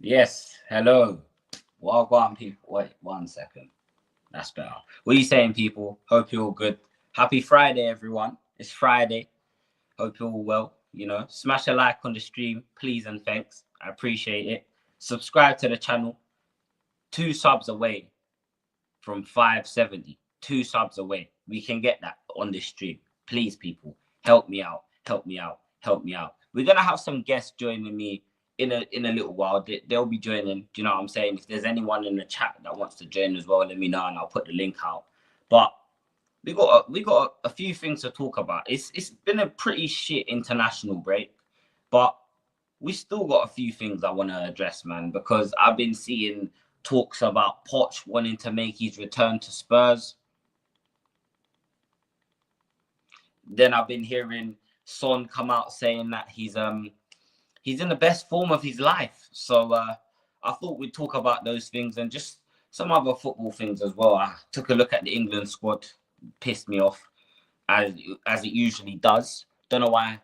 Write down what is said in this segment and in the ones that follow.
Yes, hello. Well, go on, people. Wait 1 second. That's better. What are you saying, people? Hope you're all good. Happy Friday, everyone. It's Friday. Hope you're all well. Smash a like on the stream, please and thanks. I appreciate it. Subscribe to the channel. 2 subs away from 570. 2 subs away. We can get that on this stream. Please, people, help me out. Help me out. Help me out. We're gonna have some guests joining me in a little while. They'll be joining. Do you know what I'm saying? If there's anyone in the chat that wants to join as well, let me know and I'll put the link out. But we got a few things to talk about. It's been a pretty shit international break, but we still got a few things I want to address, man, because I've been seeing talks about Poch wanting to make his return to Spurs. Then I've been hearing Son come out saying that he's in the best form of his life. So I thought we'd talk about those things and just some other football things as well. I took a look at the England squad, pissed me off as it usually does. Don't know why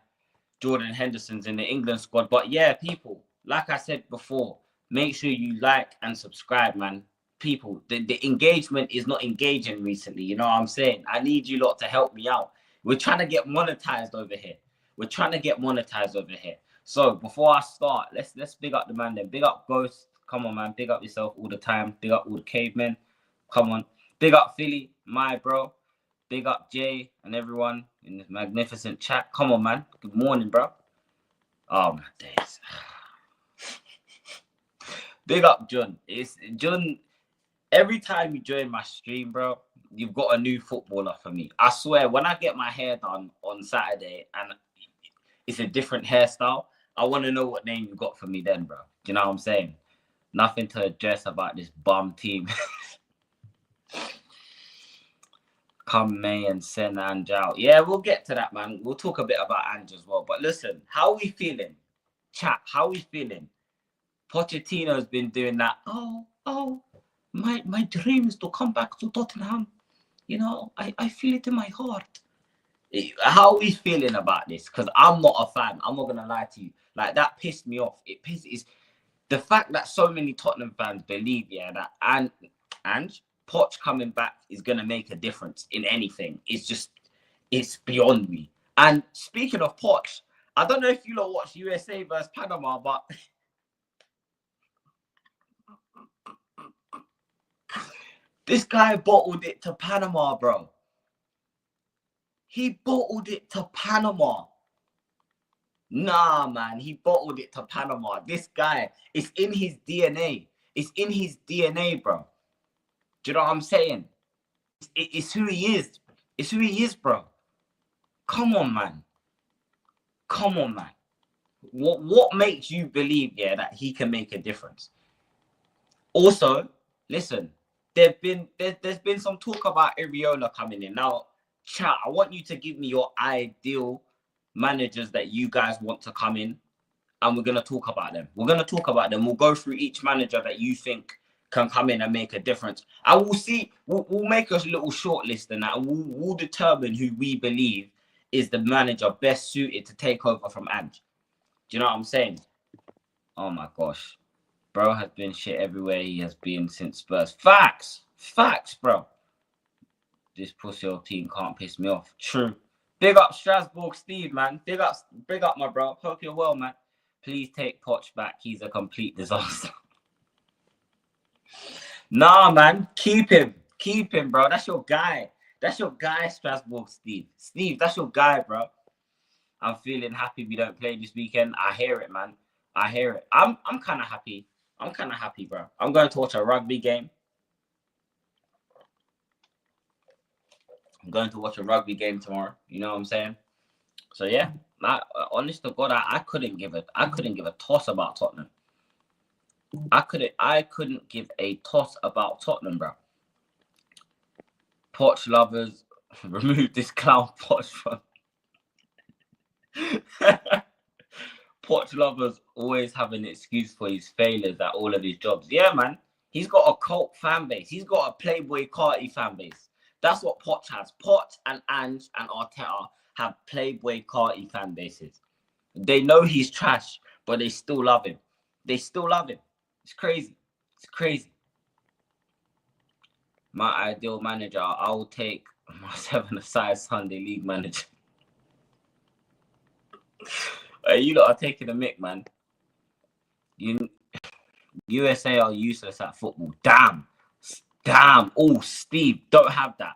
Jordan Henderson's in the England squad, but yeah, people, like I said before, make sure you like and subscribe, man. People, the engagement is not engaging recently. You know what I'm saying? I need you lot to help me out. We're trying to get monetized over here. So before I start, let's big up the man then. Big up Ghost. Come on, man. Big up yourself all the time. Big up all the cavemen. Come on. Big up Philly, my bro. Big up Jay and everyone in this magnificent chat. Come on, man. Good morning, bro. Oh my days. Big up John. It's John. Every time you join my stream, bro, you've got a new footballer for me. I swear, when I get my hair done on Saturday and it's a different hairstyle, I want to know what name you got for me then, bro. Do you know what I'm saying? Nothing to address about this bum team. Come May and send Ange out. Yeah, we'll get to that, man. We'll talk a bit about Ange as well. But listen, how are we feeling? Chat, how are we feeling? Pochettino's been doing that. My dream is to come back to Tottenham. I feel it in my heart. How are we feeling about this? Because I'm not a fan. I'm not going to lie to you. Like, that pissed me off. It's the fact that so many Tottenham fans believe, that Ange Poch coming back is going to make a difference in anything. It's beyond me. And speaking of Poch, I don't know if you lot watch USA versus Panama, but this guy bottled it to Panama, bro. He bottled it to Panama. Nah, man, he bottled it to Panama. This guy, it's in his DNA. It's in his DNA, bro. Do you know what I'm saying? It's who he is. It's who he is, bro. Come on, man. What makes you believe, that he can make a difference? Also, listen, there's been some talk about Iriola coming in. Now, chat, I want you to give me your ideal managers that you guys want to come in, and we're going to talk about them. We'll go through each manager that you think can come in and make a difference. And we'll see, we'll make a little short list and that, and we'll determine who we believe is the manager best suited to take over from Ange. Do you know what I'm saying? Oh my gosh. Bro has been shit everywhere he has been since Spurs. Facts, bro. This pussy old team can't piss me off. True. Big up Strasbourg Steve, man. Big up my bro. Hope you're well, man. Please take Poch back. He's a complete disaster. Nah, man. Keep him, bro. That's your guy, Strasbourg Steve. Steve, that's your guy, bro. I'm feeling happy we don't play this weekend. I hear it, man. I hear it. I'm kind of happy. Bro. I'm going to watch a rugby game. I'm going to watch a rugby game tomorrow. You know what I'm saying? So yeah, honest to God, I couldn't give a toss about Tottenham. I couldn't give a toss about Tottenham, bro. Poch lovers, remove this clown Poch from. Poch lovers always have an excuse for his failures at all of his jobs. Yeah, man. He's got a cult fan base. He's got a Playboy Carti fan base. That's what Poch has. Poch and Ange and Arteta have Playboy Carti fan bases. They know he's trash, but they still love him. It's crazy. It's crazy. My ideal manager, I will take my 7-a-side Sunday league manager. You lot are taking a mick, man. USA are useless at football. Damn. Oh, Steve, don't have that.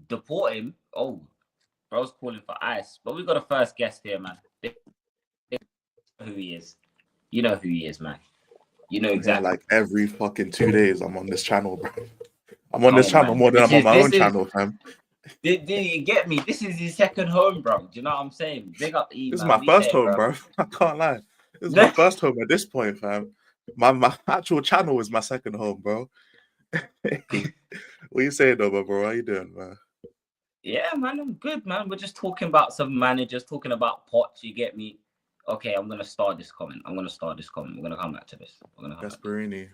Deport him. Oh, bro's calling for ice. But we got a first guest here, man. Who he is. You know who he is, man. You know exactly. Yeah, like every fucking 2 days, I'm on this channel, bro. I'm on this channel more than I'm on my own channel, fam. Did you get me? This is his second home, bro. Do you know what I'm saying? Big up E, This is man. my first home, bro. I can't lie. This is my first home at this point, fam. My actual channel is my second home, bro. What you saying, though, bro? How you doing, man? Yeah, man, I'm good, man. We're just talking about some managers, talking about poch. You get me? Okay, I'm gonna start this comment. We're gonna come back to this. Gasparini.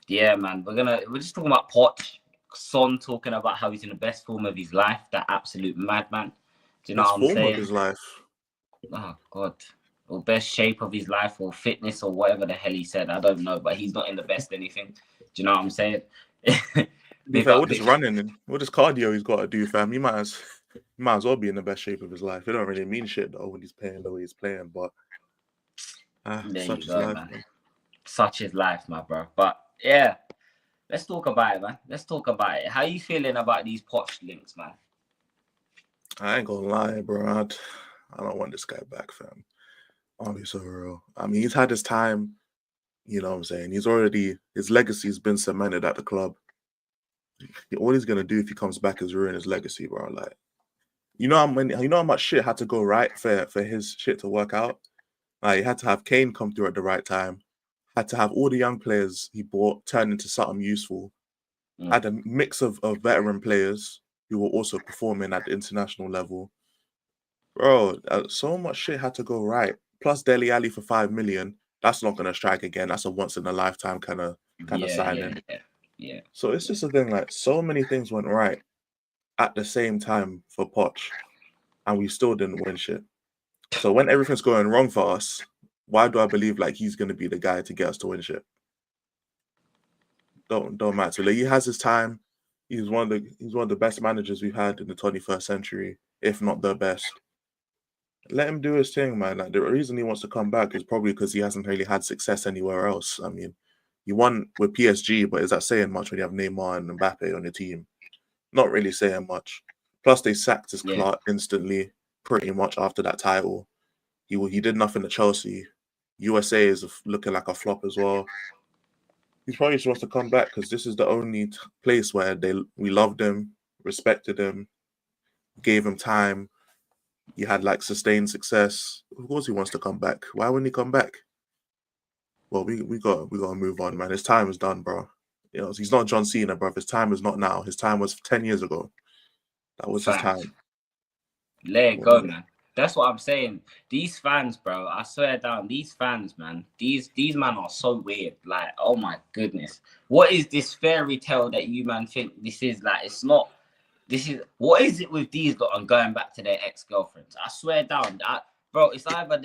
Yeah, man. We're just talking about poch. Son talking about how he's in the best form of his life. That absolute madman. Do you know what I'm saying? Form of his life. Oh God. Or best shape of his life, or fitness, or whatever the hell he said. I don't know, but he's not in the best anything. Do you know what I'm saying? What this running and what this cardio he's got to do, fam? He might as well be in the best shape of his life. It don't really mean shit though when he's playing the way he's playing, but such is life, man. Such is life, my bro. But yeah, let's talk about it, man. Let's talk about it. How you feeling about these poch links, man? I ain't gonna lie, bro. I don't want this guy back, fam. I'll be so real. I mean, he's had his time. You know what I'm saying? His legacy's been cemented at the club. All he's gonna do if he comes back is ruin his legacy, bro. Like, you know how much shit had to go right for his shit to work out. Like, he had to have Kane come through at the right time. Had to have all the young players he bought turn into something useful. Had a mix of veteran players who were also performing at the international level. Bro, so much shit had to go right. Plus Dele Alli for 5 million. That's not gonna strike again. That's a once in a lifetime kind of signing. Yeah. So it's just a thing, like, so many things went right at the same time for Poch, and we still didn't win shit. So when everything's going wrong for us, why do I believe like he's gonna be the guy to get us to win shit? Don't matter. Like, he has his time. He's one of the best managers we've had in the 21st century, if not the best. Let him do his thing, man. Like, the reason he wants to come back is probably because he hasn't really had success anywhere else. I mean, you won with PSG, but is that saying much when you have Neymar and Mbappe on your team? Not really saying much. Plus, they sacked his clock instantly, pretty much after that title. He did nothing at Chelsea. USA is looking like a flop as well. He probably just wants to come back because this is the only place where we loved him, respected him, gave him time. He had like sustained success. Of course, he wants to come back. Why wouldn't he come back? Well, we got to move on, man. His time is done, bro. You know, he's not John Cena, bro. His time is not now. His time was 10 years ago. That was his time. Let it go, man. That's what I'm saying. These fans, bro, I swear down, these fans, man, these men are so weird. Like, oh my goodness. What is this fairy tale that you, man, think this is? Like, it's not. What is it with these lot and going back to their ex-girlfriends? I swear down, bro, it's either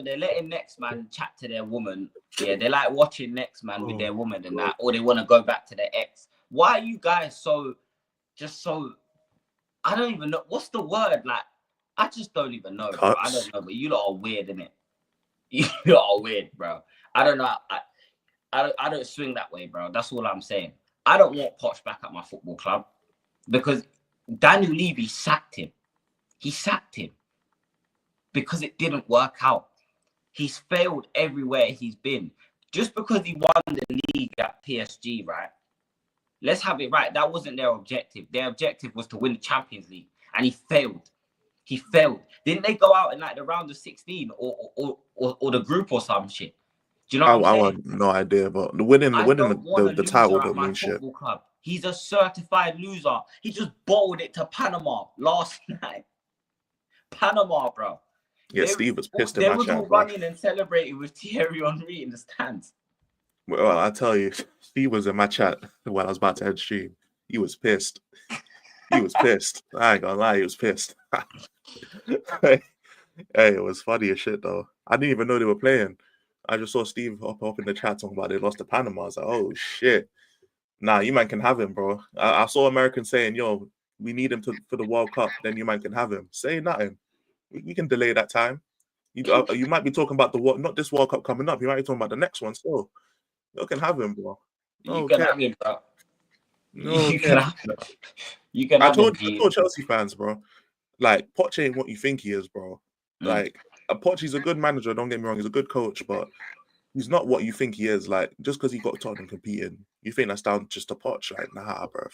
they're letting next man chat to their woman. Yeah, they like watching next man with their woman and that, or they want to go back to their ex. Why are you guys so I don't even know. What's the word? Like, I just don't even know, bro. I don't know, but you lot are weird, innit? You lot are weird, bro. I don't know. I don't swing that way, bro. That's all I'm saying. I don't want Poch back at my football club because Daniel Levy sacked him. He sacked him because it didn't work out. He's failed everywhere he's been. Just because he won the league at PSG, right? Let's have it right. That wasn't their objective. Their objective was to win the Champions League, and he failed. He failed. Didn't they go out in like the round of 16 or the group or some shit? Do you know what I'm saying? I have no idea, but winning the title don't mean shit. Club. He's a certified loser. He just bowled it to Panama last night. Panama, bro. Yeah, Steve was pissed in my chat. They were all running and celebrating with Thierry Henry in the stands. Well, I tell you, Steve was in my chat when I was about to end stream. He was pissed. He was pissed. I ain't gonna lie, he was pissed. Hey, it was funny as shit though. I didn't even know they were playing. I just saw Steve up in the chat talking about they lost to Panama. I was like, oh shit. Nah, you man can have him, bro. I saw Americans saying, yo, we need him for the World Cup, then you man can have him. Say nothing. We can delay that time. You might be talking about not this World Cup coming up. You might be talking about the next one still. You can have him, bro. You can have him, bro. No, you can have him. You can I have told him. Chelsea fans, bro. Like, Poch ain't what you think he is, bro. Like, Poch, he's a good manager. Don't get me wrong. He's a good coach, but he's not what you think he is. Like, just because he got Tottenham competing, you think that's down just to Poch? Like, nah, bro.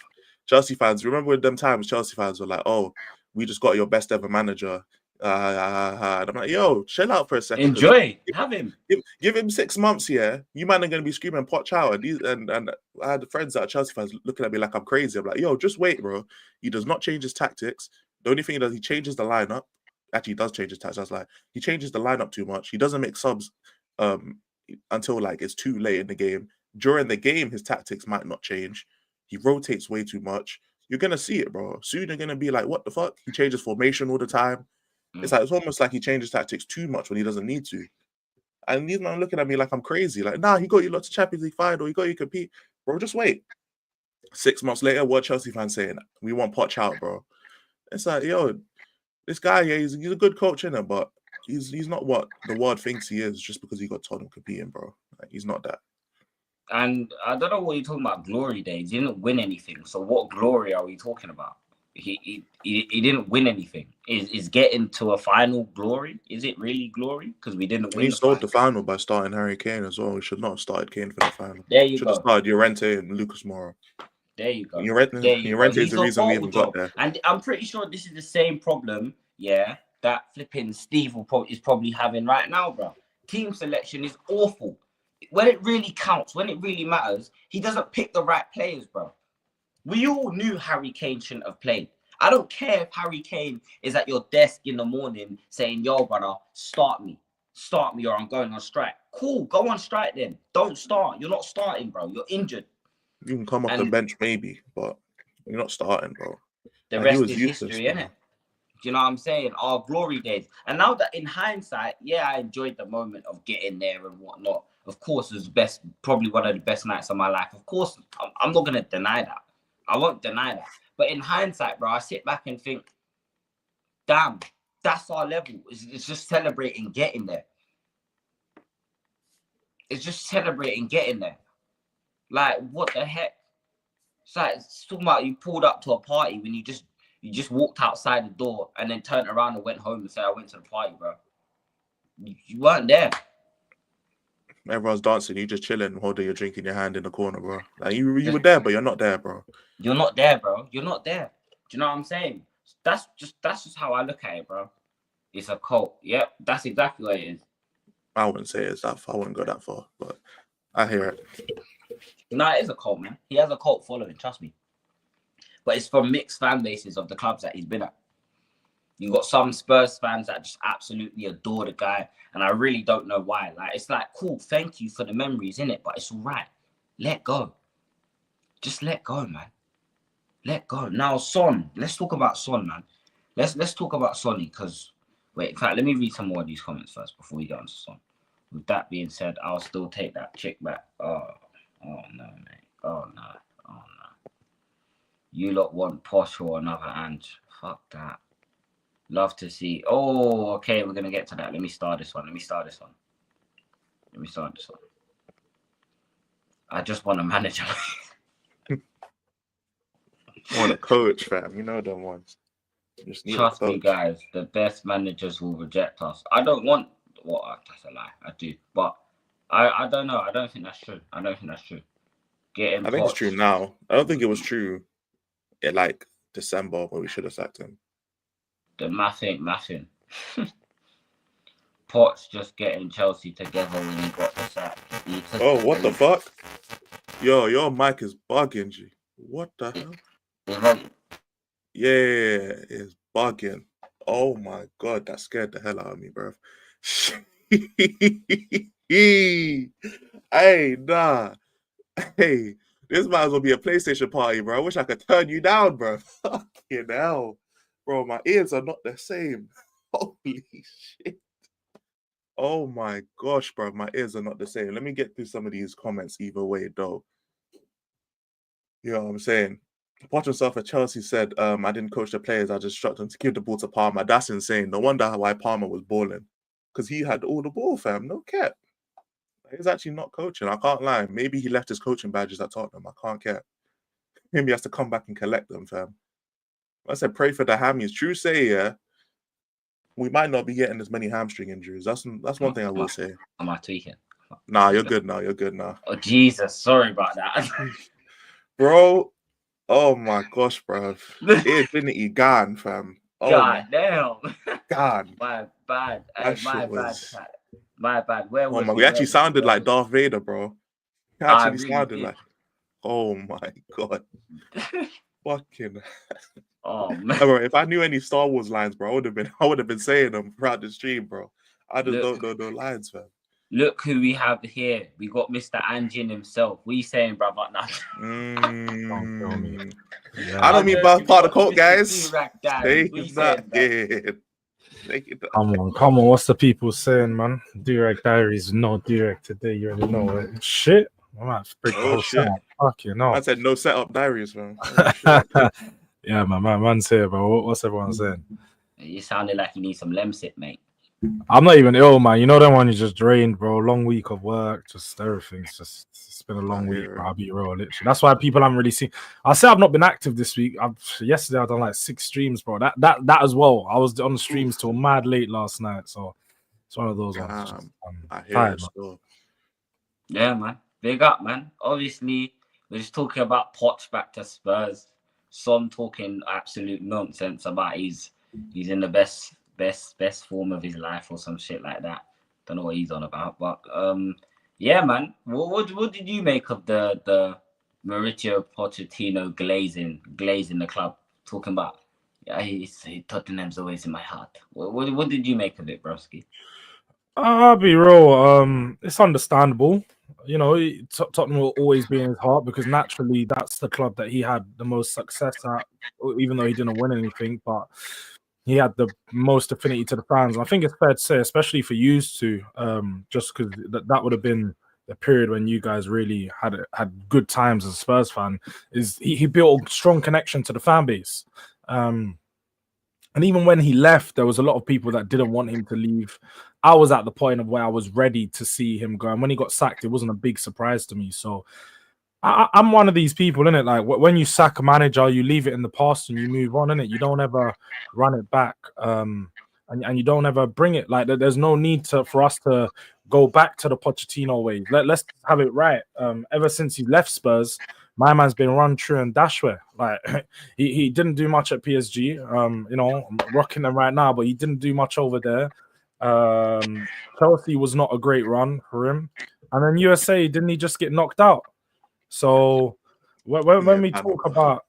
Chelsea fans, remember them times Chelsea fans were like, oh, we just got your best ever manager. And I'm like, yo, chill out for a second. Enjoy. Have him. Give him 6 months here. You man are going to be screaming Poch out. And I had friends that are Chelsea fans looking at me like I'm crazy. I'm like, yo, just wait, bro. He does not change his tactics. The only thing he does, he changes the lineup. Actually, he does change his tactics. I was like, he changes the lineup too much. He doesn't make subs until like it's too late in the game. During the game, his tactics might not change. He rotates way too much. You're going to see it, bro. Soon you're going to be like, what the fuck? He changes formation all the time. It's almost like he changes tactics too much when he doesn't need to. And these men looking at me like I'm crazy. Like, nah, he got you lots of Champions League final. He got you compete. Bro, just wait. 6 months later, what Chelsea fans saying? We want Poch out, bro. It's like, yo, this guy, yeah, he's a good coach, innit? But he's not what the world thinks he is just because he got Tottenham competing, bro. Like, he's not that. And I don't know what you're talking about, glory days. He didn't win anything. So what glory are we talking about? He didn't win anything. Is getting to a final glory? Is it really glory? Because we didn't win. He stole the final by starting Harry Kane as well. We should not have started Kane for the final. There you should go. have started Llorente and Lucas Moura. There you go. Llorente is the reason we even got there. And I'm pretty sure this is the same problem, yeah, that flipping Steve is probably having right now, bro. Team selection is awful. When it really counts, when it really matters, he doesn't pick the right players, bro. We all knew Harry Kane shouldn't have played. I don't care if Harry Kane is at your desk in the morning saying, yo, brother, start me or I'm going on strike. Cool, go on strike then. Don't start. You're not starting, bro. You're injured. You can come off the bench maybe, but you're not starting, bro. The rest is history, innit? Do you know what I'm saying? Our glory days. And now that in hindsight, yeah, I enjoyed the moment of getting there and whatnot. Of course, it was probably one of the best nights of my life. Of course, I'm not going to deny that. I won't deny that. But in hindsight, bro, I sit back and think, damn, that's our level. It's just celebrating getting there. It's just celebrating getting there. Like, what the heck? It's talking about you pulled up to a party when you just walked outside the door and then turned around and went home and said, I went to the party, bro. You weren't there. Everyone's dancing, you just chilling, holding your drink in your hand in the corner, bro. Like you were there, but you're not there, bro. You're not there, bro. You're not there. Do you know what I'm saying? That's just how I look at it, bro. It's a cult. Yep, that's exactly what it is. I wouldn't say it's that far. I wouldn't go that far, but I hear it. No, it is a cult, man. He has a cult following, trust me. But it's from mixed fan bases of the clubs that he's been at. You got some Spurs fans that just absolutely adore the guy, and I really don't know why. Like, it's like, cool, thank you for the memories, innit? But it's all right. Let go. Just let go, man. Let go. Now, Son. Let's talk about Son, man. Let's talk about Sonny, because... Wait, in fact, let me read some more of these comments first before we get on to Son. With that being said, I'll still take that chick back. Oh no, mate. Oh no. You lot want Posh or another Ange. Fuck that. Love to see. Oh, okay, we're going to get to that. Let me start this one. I just want a manager. I want a coach, fam. You know them ones. Trust me, guys. The best managers will reject us. I don't want... Well, that's a lie. I do. But I don't know. I don't think that's true. I think it's true now. I don't think it was true in like December when we should have sacked him. The math ain't mathing. Poch just getting Chelsea together when he got the sack. Oh, what the fuck? Yo, your mic is bugging, G. What the hell? Yeah, it's bugging. Oh my god, that scared the hell out of me, bro. Hey, nah. Hey, this might as well be a PlayStation party, bro. I wish I could turn you down, bro. Fucking hell. Bro, my ears are not the same. Holy shit. Oh my gosh, bro. My ears are not the same. Let me get through some of these comments either way, though. You know what I'm saying? Poch himself at Chelsea said, I didn't coach the players, I just instructed them to give the ball to Palmer. That's insane. No wonder why Palmer was balling. Because he had all the ball, fam. No cap. He's actually not coaching. I can't lie. Maybe he left his coaching badges at Tottenham. I can't care. Maybe he has to come back and collect them, fam. I said, pray for the hammies. True say, yeah. We might not be getting as many hamstring injuries. That's one thing I will say. Am I tweaking? Nah, you're good now. You're good now. Oh, Jesus. Sorry about that. Bro, oh my gosh, bro. Infinity gone, fam. Oh, God damn. God. My bad. That My shit bad. was... My bad. Where was we actually sounded like Darth Vader, bro. We actually really sounded did. like... Oh my God. Fucking... Oh man. Bro, if I knew any Star Wars lines, bro, I would have been saying them throughout the stream, bro. I just don't know no lines, fam. Look who we have here. We got Mr. Anjin himself. What are you saying, brother? Nah. Don't kill me. Yeah. I don't mean part of the cult, guys. Take that. Come on. What's the people saying, man? Durag Diaries, no Durag today. You already know it. Shit. I might have to break the whole setup. Fuck you, no. I said no setup diaries, man. Yeah, man's here, bro. What's everyone saying? You sounded like you need some Lemsip, mate. I'm not even ill, man. You know that one you just drained, bro. Long week of work, just everything's it's been a long week, bro. I'll be real, literally. That's why people haven't really seen. I say I've not been active this week. Yesterday I done like 6 streams, bro. That as well. I was on the streams till mad late last night, so it's one of those ones. I hear tired, it still. Yeah, man. Big up, man. Obviously, we're just talking about Poch back to Spurs. Son talking absolute nonsense about he's in the best form of his life or some shit like that. Don't know what he's on about, but yeah, man. What did you make of the Mauricio Pochettino glazing the club? Talking about Tottenham's always in my heart. What did you make of it, broski? I'll be real. It's understandable. You know, Tottenham will always be in his heart because naturally that's the club that he had the most success at, even though he didn't win anything. But he had the most affinity to the fans. And I think it's fair to say, especially for you two, just because that would have been the period when you guys really had good times as a Spurs fan, is he built a strong connection to the fan base. And even when he left, there was a lot of people that didn't want him to leave. I was at the point of where I was ready to see him go. And when he got sacked, it wasn't a big surprise to me. So I'm one of these people, innit? Like when you sack a manager, you leave it in the past and you move on, innit? You don't ever run it back. And you don't ever bring it. Like there's no need for us to go back to the Pochettino way. Let's have it right. Ever since he left Spurs, my man's been run true and dashware. Like he didn't do much at PSG. You know, I'm rocking them right now, but he didn't do much over there. Chelsea was not a great run for him. And then USA, didn't he just get knocked out? So when we talk about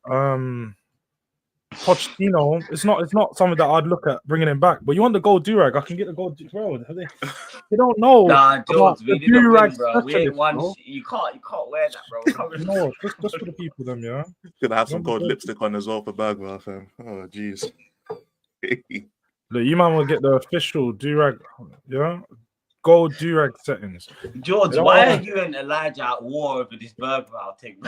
Pochettino, it's not something that I'd look at bringing him back. But you want the gold durag? I can get the gold. Bro, they don't know. Nah, George, we didn't win, bro. We ain't won. Bro. You can't wear that, bro. No, just for the people, them, yeah. Gonna have some gold lipstick on as well for Bergwijn, fam. Oh, jeez. Look, you man will get the official durag, yeah. Gold durag settings. George, why are you and Elijah at war over this Bergwijn thing?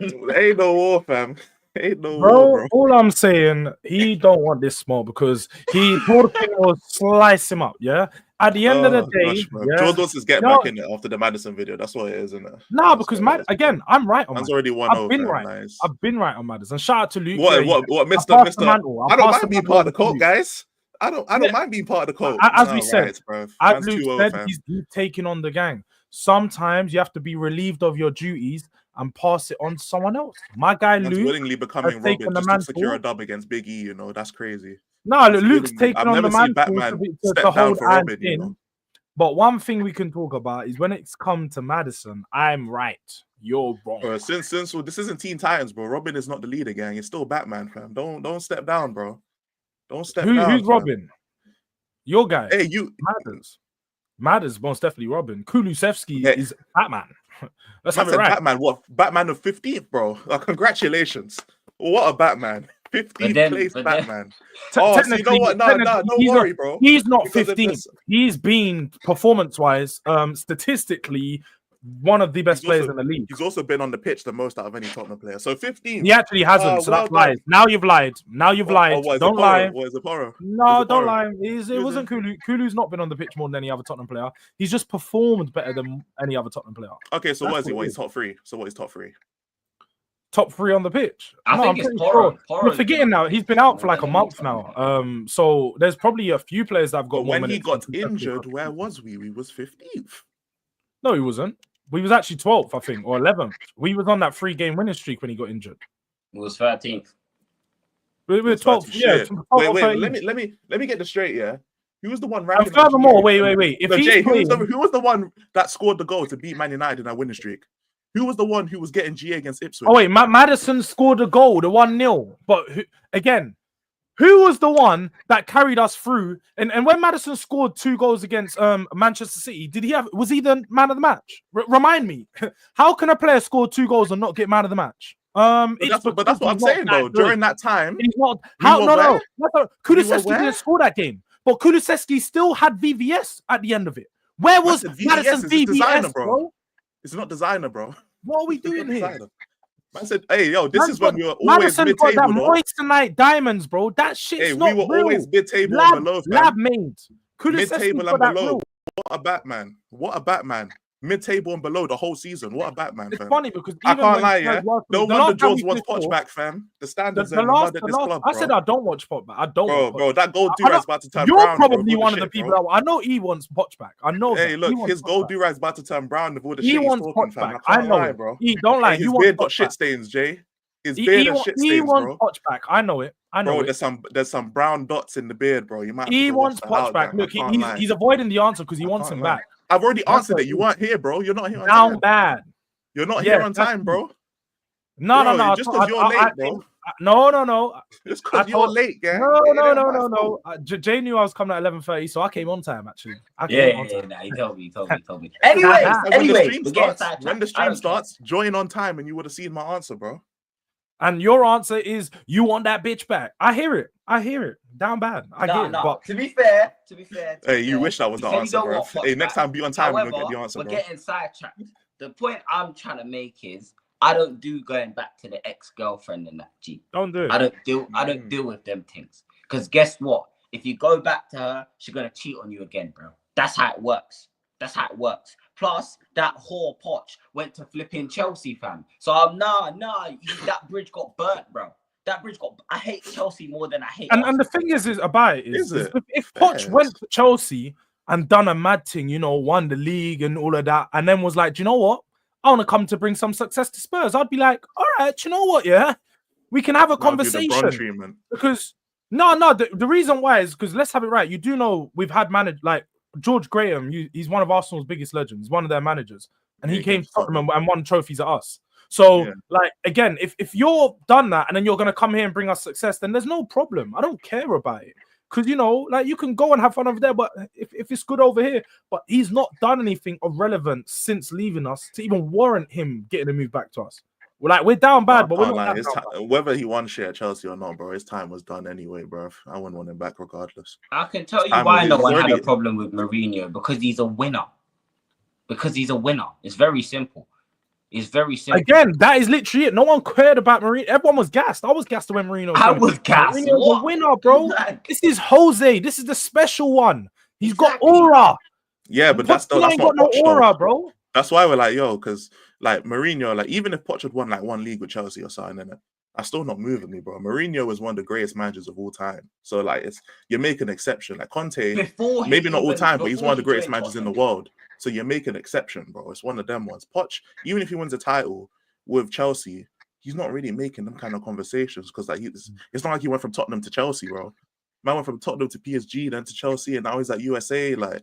Ain't no war, fam. Ain't no bro, war, bro. All I'm saying, he don't want this small because he will slice him up, yeah? At the end of the day, yeah, George wants to get back in it after the Madison video. That's what it is, isn't it? No, because again, I'm right on Man's Madison. already won I've over. been right. Nice. I've been right on Madison. Shout out to Luke. What, Mister? I don't mind being part of the cult, guys. I don't mind being part of the cult. As we said, bro. As Luke said, he's taking on the gang. Sometimes you have to be relieved of your duties and pass it on to someone else. My guy Luke willingly becoming Robin just to secure a dub against Big E. You know, that's crazy. No, Luke's taking on the mantle to hold Robin, in. You know? But one thing we can talk about is when it's come to Madison, I'm right. You're wrong. Bro, since this isn't Teen Titans, bro. Robin is not the leader, gang. It's still Batman, fam. Don't step down, bro. Don't step down. Who's Robin? Your guy. Hey, you. Matters most definitely Robin. Kulusevski is Batman. Let's have it right. Batman, what? Batman of 15th, bro. Congratulations. What a Batman. 15th place but back, then- man. Oh, so you know what? No, don't worry, bro. He's not Because if 15th. this- He's been performance-wise, statistically, one of the best He's players also- in the league. He's also been on the pitch the most out of any Tottenham player. So 15th. He actually hasn't. So well that's lies. Now you've lied. Now you've lied. What is Don't it, lie. What is it, Poro? No, Is it don't Poro? lie. It wasn't Kulu. Kulu's not been on the pitch more than any other Tottenham player. He's just performed better than any other Tottenham player. Okay, so That's what is he? what What it he's is. top three? So what is top three? Top 3 on the pitch. I think it's pretty Poro. You're forgetting now. He's been out for like a month now. So there's probably a few players that have got But more when he minutes got than Giuseppe injured, Conte. where was we? We was 15th. No, he wasn't. We was actually 12th, I think, or 11th. We was on that 3-game winning streak when he got injured. It was 13th. We were 12th. Yeah. Shit. 12th or Wait. 13th. Let me get this straight. Yeah. Who was the one And racking up furthermore, GA? wait. If No, he's Jay, playing, who was the one that scored the goal to beat Man United in that winning streak? Who was the one who was getting GA against Ipswich? oh wait, Madison scored a goal, the 1-0. But who was the one that carried us through? And when Madison scored 2 goals against Manchester City, was he the man of the match? Remind me, how can a player score 2 goals and not get man of the match? But that's what I'm saying though. During that time, he's not. we How? were No. where? Kulusevski where? didn't score that game, but Kulusevski still had VVS at the end of it. Where was said VVS Madison's is his designer, VVS, bro. bro? It's not designer, bro. What are we It's not doing here? designer. Man said, "Hey, yo, this is when we were always Madison got mid-table, that though. moissanite diamonds, bro. That shit's Hey, not we were real. always mid-table lab, and below, fam. lab made. Mid-table Kulusevski and got that below. real. What a Batman! What a Batman! Mid-table and below the whole season. What a Batman, It's fam. funny because I even can't when lie, Spurs yeah. were- No the wonder last time George we wants finished Poch fourth, back, fam. The standards the are last, mud at this club, I said bro. I don't watch Poch back. I don't. Bro, watch bro, Poch. that goal I do know- is about to turn You're brown. probably bro. one of Shit, the people bro. that I know he wants Poch back. I know. Hey, that. look, He wants his Poch goal back. do is about to turn brown with all the He shit he's wants talking, Poch fam. back. I I can't know lie, it. bro. He don't lie. Hey, You his want beard got Poch shit back. stains, Jay. His He beard has shit he stains, wants bro. Poch back. I know it. I know Bro, it. there's some brown dots in the beard, bro. You might have to He go wash wants that Poch out, back. gang. Look, I can't lie. he's avoiding the answer because he I wants can't him lie. back. I've already That's answered what it. it You is. weren't here, bro. You're not here on Down time. bad. You're not Yeah, here on that's time, me. bro. No, Bro, no. just because you're late, bro. No. Just I because you're told- late, gang. No. It ain't my fault. Jay knew I was coming at 11:30, so I came on time. Actually, I came Yeah, on time. nah, he told me. Anyway, And when the stream I don't care. starts, join on time, and you would have seen my answer, bro. And your answer is you want that bitch back. I hear it. Down bad. I get it. But To be fair. Hey, you wish that was the You said you answer, don't bro. want Poch Hey, next back. time be on time, However, and you'll get the answer, we're bro. getting sidetracked. The point I'm trying to make is I don't do going back to the ex-girlfriend and that G. don't do it. I don't deal with them things. Because guess what? If you go back to her, she's gonna cheat on you again, bro. That's how it works. Plus, that whore Poch went to flipping Chelsea, fam. So that bridge got burnt, bro. I hate Chelsea more than I hate. And the thing is about it Is it? if Poch Yes. went to Chelsea and done a mad thing, won the league and all of that, and then was like, do you know what? I want to come to bring some success to Spurs. I'd be like, all right, you know what? Yeah, we can have a That'll be the conversation. Bron treatment. Because the reason why is because let's have it right. You do know we've had like George Graham. He's one of Arsenal's biggest legends. He's one of their managers, and he came to Tottenham and won trophies at us. So, like again, if you're done that and then you're gonna come here and bring us success, then there's no problem. I don't care about it because like you can go and have fun over there, but if it's good over here, but he's not done anything of relevance since leaving us to even warrant him getting a move back to us. We're down bad, but we're not Like, down bad. whether he won shit at Chelsea or not, bro, his time was done anyway, bro. I wouldn't want him back regardless. I can tell you Time why was no one had already- a problem with Mourinho because he's a winner. It's very simple. Again, that is literally it. No one cared about Mourinho. Everyone was gassed. I was gassed when Mourinho. I was gassed. Mourinho's a What? winner, bro. Like- This is Jose. This is the special one. He's got Exactly. aura. Yeah, but that's Poch ain't not got no Poch, aura, though. bro. That's why we're like, yo, because like Mourinho, like even if Poch had won like one league with Chelsea or something, innit, that's still not moving me, bro. Mourinho is one of the greatest managers of all time. So like, you're making an exception. Like Conte, maybe not all time, but he's one of the greatest managers in the world. So you're making an exception, bro. It's one of them ones. Poch, even if he wins a title with Chelsea, he's not really making them kind of conversations because like it's not like he went from Tottenham to Chelsea, bro. Man went from Tottenham to PSG, then to Chelsea, and now he's at USA. Like,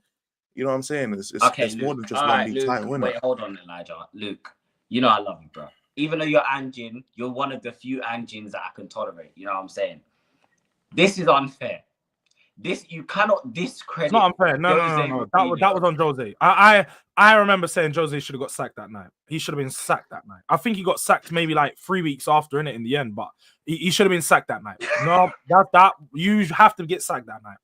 you know what I'm saying? It's more than just one league title, isn't Wait, it? hold on, Elijah. Luke, you know I love you, bro. Even though you're Anjin, you're one of the few Anjins that I can tolerate. You know what I'm saying? This is unfair. You cannot discredit. It's not unfair. No. That was on Jose. I remember saying Jose should have got sacked that night. He should have been sacked that night. I think he got sacked maybe like 3 weeks after in the end. But He should have been sacked that night. No, that you have to get sacked that night.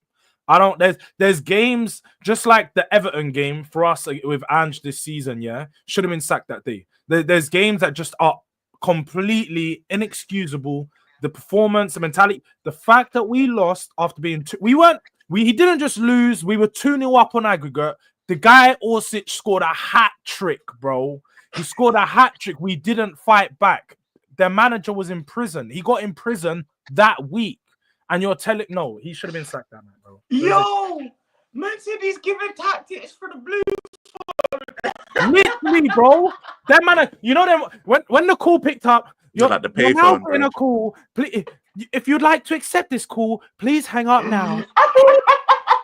I don't. There's games just like the Everton game for us with Ange this season. Yeah, should have been sacked that day. There's games that just are completely inexcusable. The performance, the mentality, the fact that we lost after being he didn't just lose. We were 2-0 up on aggregate. The guy Orsic scored a hat trick, bro. He scored a hat trick. We didn't fight back. Their manager was in prison. He got in prison that week. And you're telling no, he should have been sacked that night, bro. Yo, man said he's giving tactics for the Blues. Literally, bro. That man, you know them when the call picked up, you're like the you're now payphone, getting a call. Please, if you'd like to accept this call, please hang up now.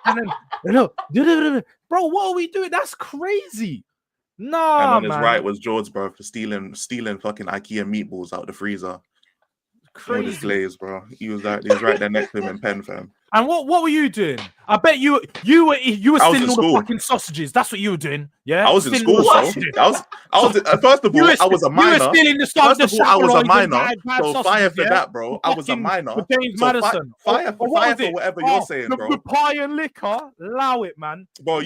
And then bro, what are we doing? That's crazy. Nah, and on man. his right was George, bro, for stealing fucking IKEA meatballs out the freezer. Crazy. With his glaze, bro. He was right there next to him in pen, fam. And what were you doing? I bet you were stealing all the fucking sausages. That's what you were doing. Yeah, I was in school, bro. I was first of all, I was a minor. You were stealing the first of all, I was a minor. So sausages, fire for yeah? that, bro. I was a minor. For James So Madison. fire for whatever you're saying, bro. The pie and liquor, allow it, man. Bro,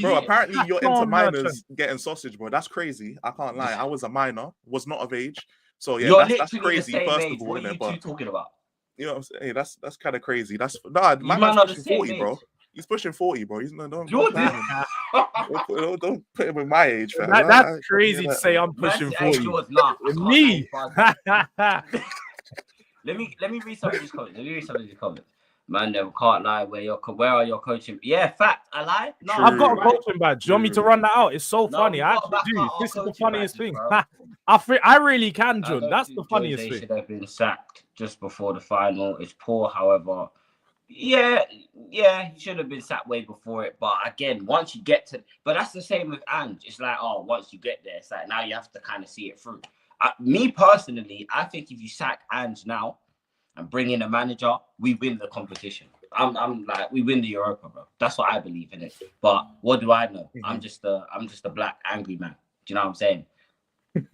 bro. Apparently, you're into minors merchant. getting sausage, bro. That's crazy. I can't lie. I was a minor, was not of age. So yeah, You're that's literally crazy. the same First age. of all, What are you two talking about? You know what I'm saying? Hey, that's kind of crazy. That's man, are the pushing same 40, age. bro. He's pushing 40, bro. He's don't put him in my age, fam. That's crazy to say I'm pushing 40. Me. Let me read some of these comments. Man, they can't lie. Where are your coaching? Yeah, fact. I lie. No, I've got a coaching badge. Do you want me to run that out? It's so funny. I we've got actually to back do. out This is our the coaching funniest badges, thing. bro. I really can, I John. don't That's think the funniest Jose thing. should have been sacked just before the final. It's poor, however. Yeah, he should have been sacked way before it. But again, once you get to, but that's the same with Ange. It's like, once you get there, it's like now you have to kind of see it through. Me personally, I think if you sack Ange now and bring in a manager, we win the competition. I'm like, we win the Europa, bro. That's what I believe in it. But what do I know? Mm-hmm. I'm just a black angry man. Do you know what I'm saying?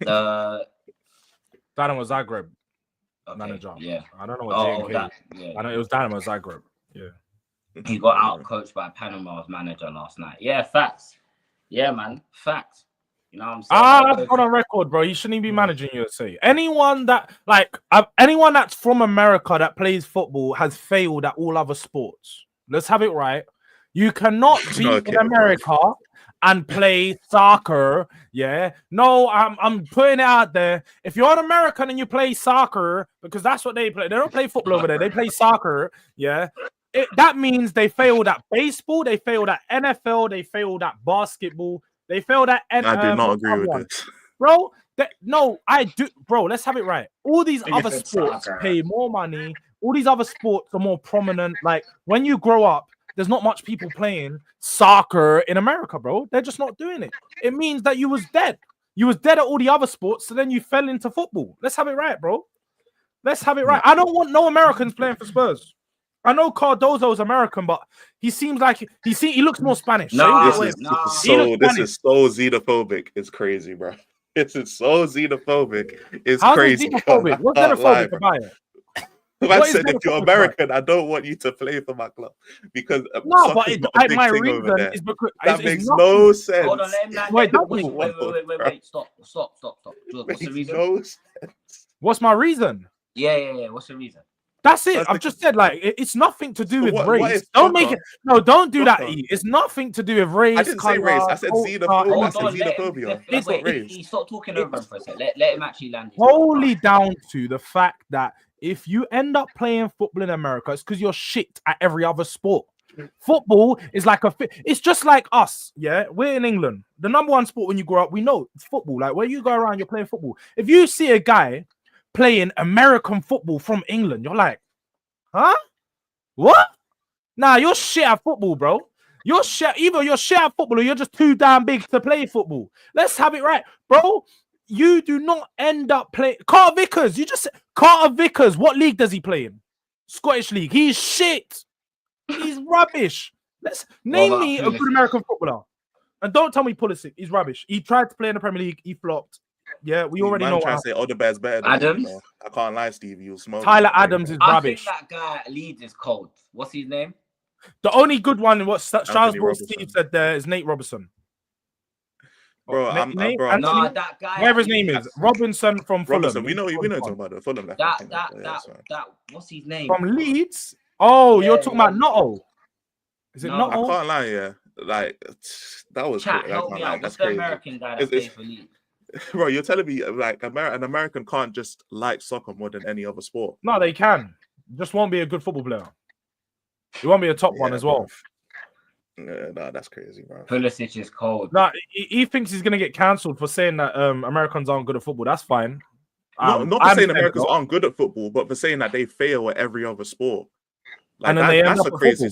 Dynamo Zagreb manager. Yeah, I don't know what I know it was Dynamo Zagreb. Yeah, he got out coached by Panama's manager last night. Yeah, facts. Yeah, man, facts. You know what I'm saying? That's on record, bro. He shouldn't even be managing USA. Anyone that's from America that plays football has failed at all other sports. Let's have it right. You cannot be in America and play soccer. Yeah. No, I'm putting it out there. If you're an American and you play soccer, because that's what they play. They don't play football over there. They play soccer. Yeah. That means they failed at baseball. They failed at NFL. They failed at basketball. They failed at I do not agree with this. Bro, no, I do. Bro, let's have it right. All these other sports pay more money. All these other sports are more prominent. Like, when you grow up, there's not much people playing soccer in America, bro. They're just not doing it. It means that you was dead. You was dead at all the other sports, so then you fell into football. Let's have it right, bro. Let's have it right. I don't want no Americans playing for Spurs. I know Cardozo's American, but he seems like he looks more Spanish. This is so xenophobic. It's crazy, bro. This is so xenophobic. It's crazy. Xenophobic? What's xenophobic about it? I said, if you're American, I don't want you to play for my club because my reason is because that makes no sense. Hold on, wait, stop. What's the reason? No sense. What's my reason? Yeah. What's the reason? That's it. I've just said, like, it's nothing to do with race. Don't make it. No, don't do that. It's nothing to do with race. I didn't say race. I said xenophobia. That's not race. He stopped talking over him for a second. Let him actually land. Wholly down to the fact that if you end up playing football in America, it's because you're shit at every other sport. Football is like it's just like us. Yeah, we're in England. The number one sport when you grow up, we know it's football. Like, where you go around, you're playing football. If you see a guy playing American football from England, you're like, huh? What? Nah, you're shit at football, bro. You're shit. Either you're shit at football or you're just too damn big to play football. Let's have it right, bro. You do not end up playing Carter Vickers. Carter Vickers. What league does he play in? Scottish League. He's shit. He's rubbish. Let's name me a good American footballer. And don't tell me Pulisic. He's rubbish. He tried to play in the Premier League. He flopped. Yeah, we already know. Trying to say, the Bears better than Adams. me, I can't lie, Steve. You'll smoke. Tyler Adams is I rubbish. think that guy at Leeds is cold. What's his name? The only good one, what Strasbourg Robertson. Steve said there is Nate Robertson. Bro, Nah, that guy. Whatever his name is, Robinson from Robinson. Fulham. We know talking about the Fulham. That. What's his name? From Leeds. Oh, Yeah, you're talking about Notto. Is it No, Notto? I can't lie, yeah. Like that was Chat, help me out. What's the American guy that plays for Leeds? Bro, you're telling me like an American can't just like soccer more than any other sport? No, they can. Just won't be a good football player. He won't be a top one as well. Yeah, nah, that's crazy, bro. Pulisic is cold. Nah, he thinks he's gonna get cancelled for saying that Americans aren't good at football. That's fine. Not for saying Americans aren't good at football, but for saying that they fail at every other sport. Like, and then they end up a crazy.